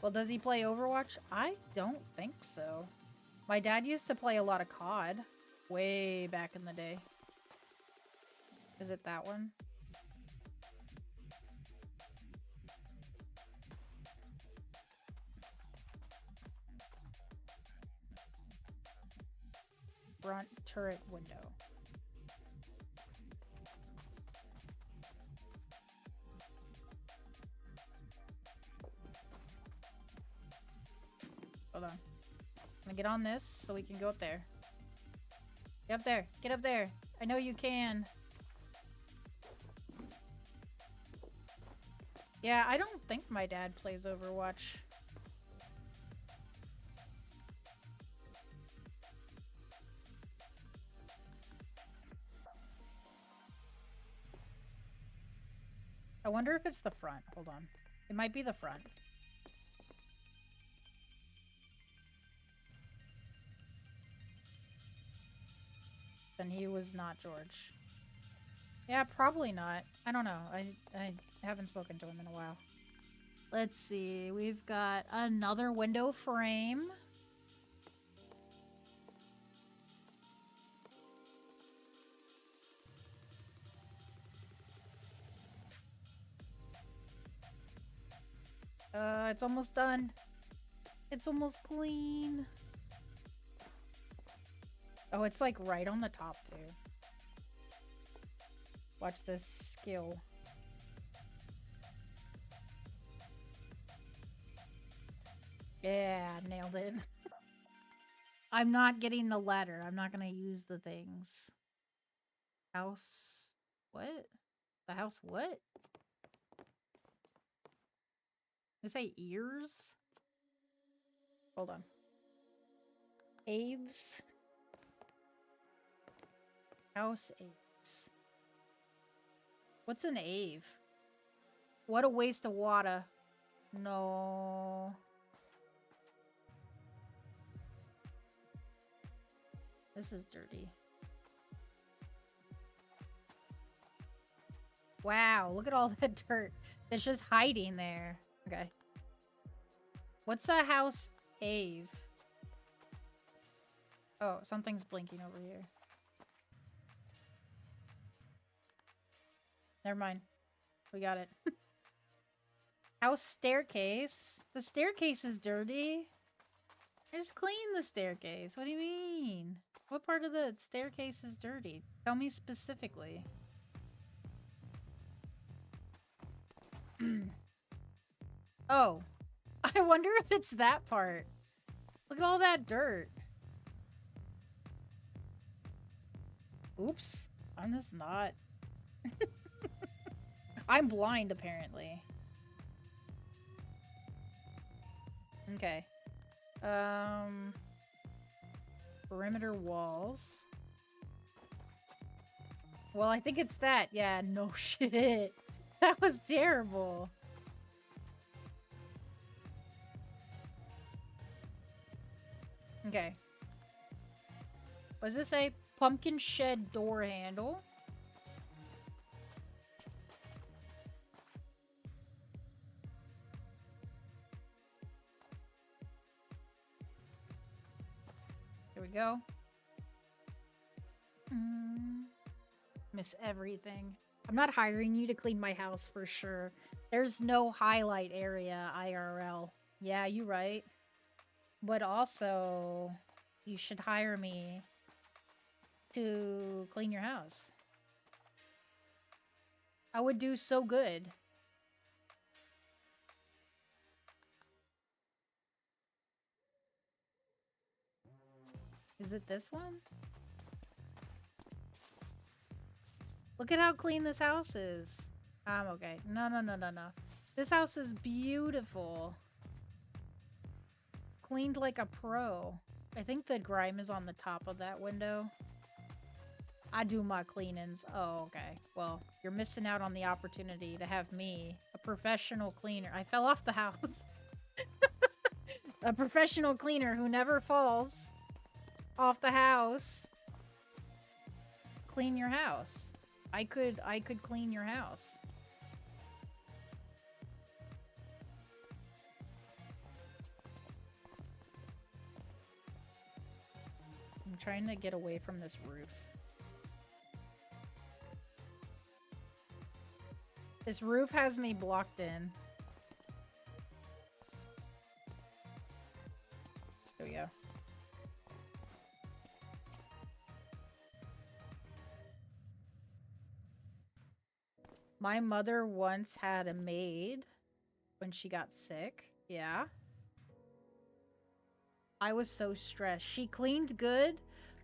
S1: Well, does he play Overwatch? I don't think so. My dad used to play a lot of COD way back in the day. Is it that one? Front turret window. Hold on. I'm gonna get on this so we can go up there. Get up there. Get up there. I know you can. Yeah, I don't think my dad plays Overwatch. I wonder if it's the front. Hold on. It might be the front. Then he was not George. Yeah, probably not. I don't know. I haven't spoken to him in a while. Let's see. We've got another window frame. It's almost done. It's almost clean. Oh, it's like right on the top too. Watch this skill. Yeah, nailed it. I'm not getting the ladder. I'm not gonna use the things. House... what? The house what? Did I say ears? Hold on. Aves? House Aves. What's an Ave? What a waste of water. No. This is dirty. Wow, look at all that dirt that's just hiding there. Okay. What's a house Ave? Oh, something's blinking over here. Never mind. We got it. House staircase. The staircase is dirty. I just cleaned the staircase. What do you mean? What part of the staircase is dirty? Tell me specifically. Oh, I wonder if it's that part. Look at all that dirt. Oops. I'm just not. I'm blind, apparently. Okay. Perimeter walls. Well, I think it's that. Yeah, no shit. That was terrible. Okay. What does this say? Pumpkin shed door handle. Here we go. Miss everything. I'm not hiring you to clean my house for sure. There's no highlight area IRL. Yeah, you right. But also, you should hire me to clean your house. I would do so good. Is it this one? Look at how clean this house is. I'm okay. No. This house is beautiful. Cleaned like a pro. I think the grime is on the top of that window. I do my cleanings. Oh, okay. Well, you're missing out on the opportunity to have me, a professional cleaner. I fell off the house. A professional cleaner who never falls off the house. Clean your house. I could clean your house. I'm trying to get away from this roof. This roof has me blocked in. There we go. My mother once had a maid when she got sick. Yeah. I was so stressed. She cleaned good,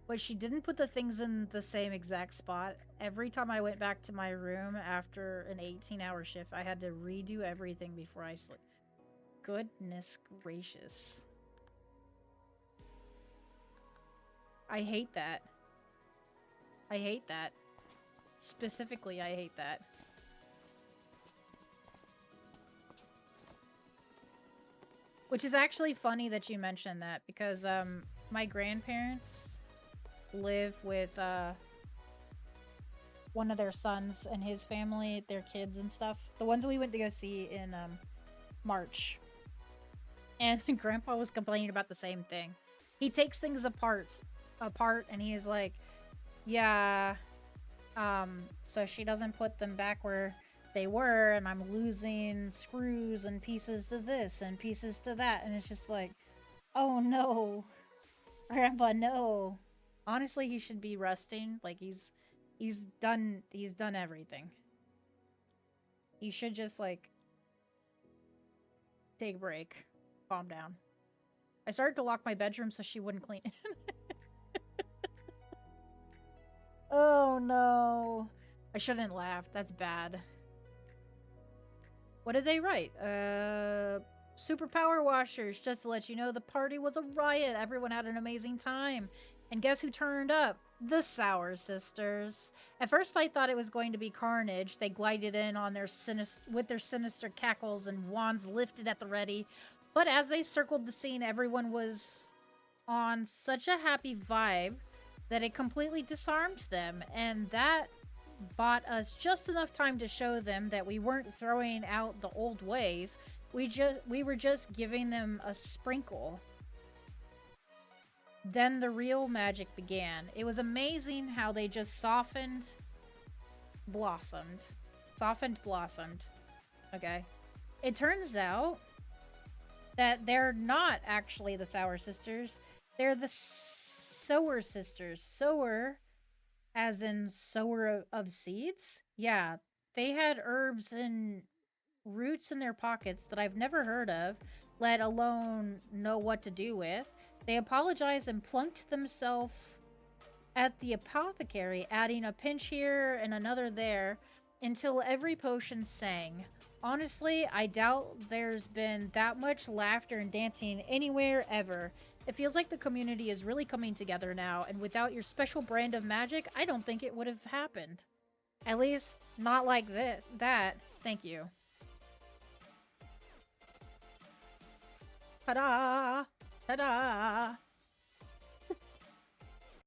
S1: but she didn't put the things in the same exact spot. Every time I went back to my room after an 18-hour shift, I had to redo everything before I sleep. Goodness gracious. I hate that. I hate that. Specifically, I hate that. Which is actually funny that you mentioned that, because my grandparents live with one of their sons and his family, their kids and stuff. The ones we went to go see in March. And Grandpa was complaining about the same thing. He takes things apart and he's like, yeah, so she doesn't put them back where they were, and I'm losing screws and pieces to this and pieces to that, and it's just like, oh no, Grandpa, no. Honestly, he should be resting. Like, he's done everything. He should just, like, take a break, calm down. I started to lock my bedroom so she wouldn't clean it. Oh no, I shouldn't laugh. That's bad. What did they write? Super power washers. Just to let you know, the party was a riot. Everyone had an amazing time. And guess who turned up? The Sour Sisters. At first, I thought it was going to be carnage. They glided in on their with their sinister cackles and wands lifted at the ready. But as they circled the scene, everyone was on such a happy vibe that it completely disarmed them. And that bought us just enough time to show them that we weren't throwing out the old ways. We were just giving them a sprinkle. Then the real magic began. It was amazing how they just softened, blossomed. Softened, blossomed. Okay. It turns out that they're not actually the Sour Sisters. They're the sower sisters. Sower, as in sower of seeds? Yeah, they had herbs and roots in their pockets that I've never heard of, let alone know what to do with. They apologized and plunked themselves at the apothecary, adding a pinch here and another there until every potion sang. Honestly, I doubt there's been that much laughter and dancing anywhere ever. It feels like the community is really coming together now, and without your special brand of magic, I don't think it would have happened. At least, not like that. Thank you. Ta-da! Ta-da!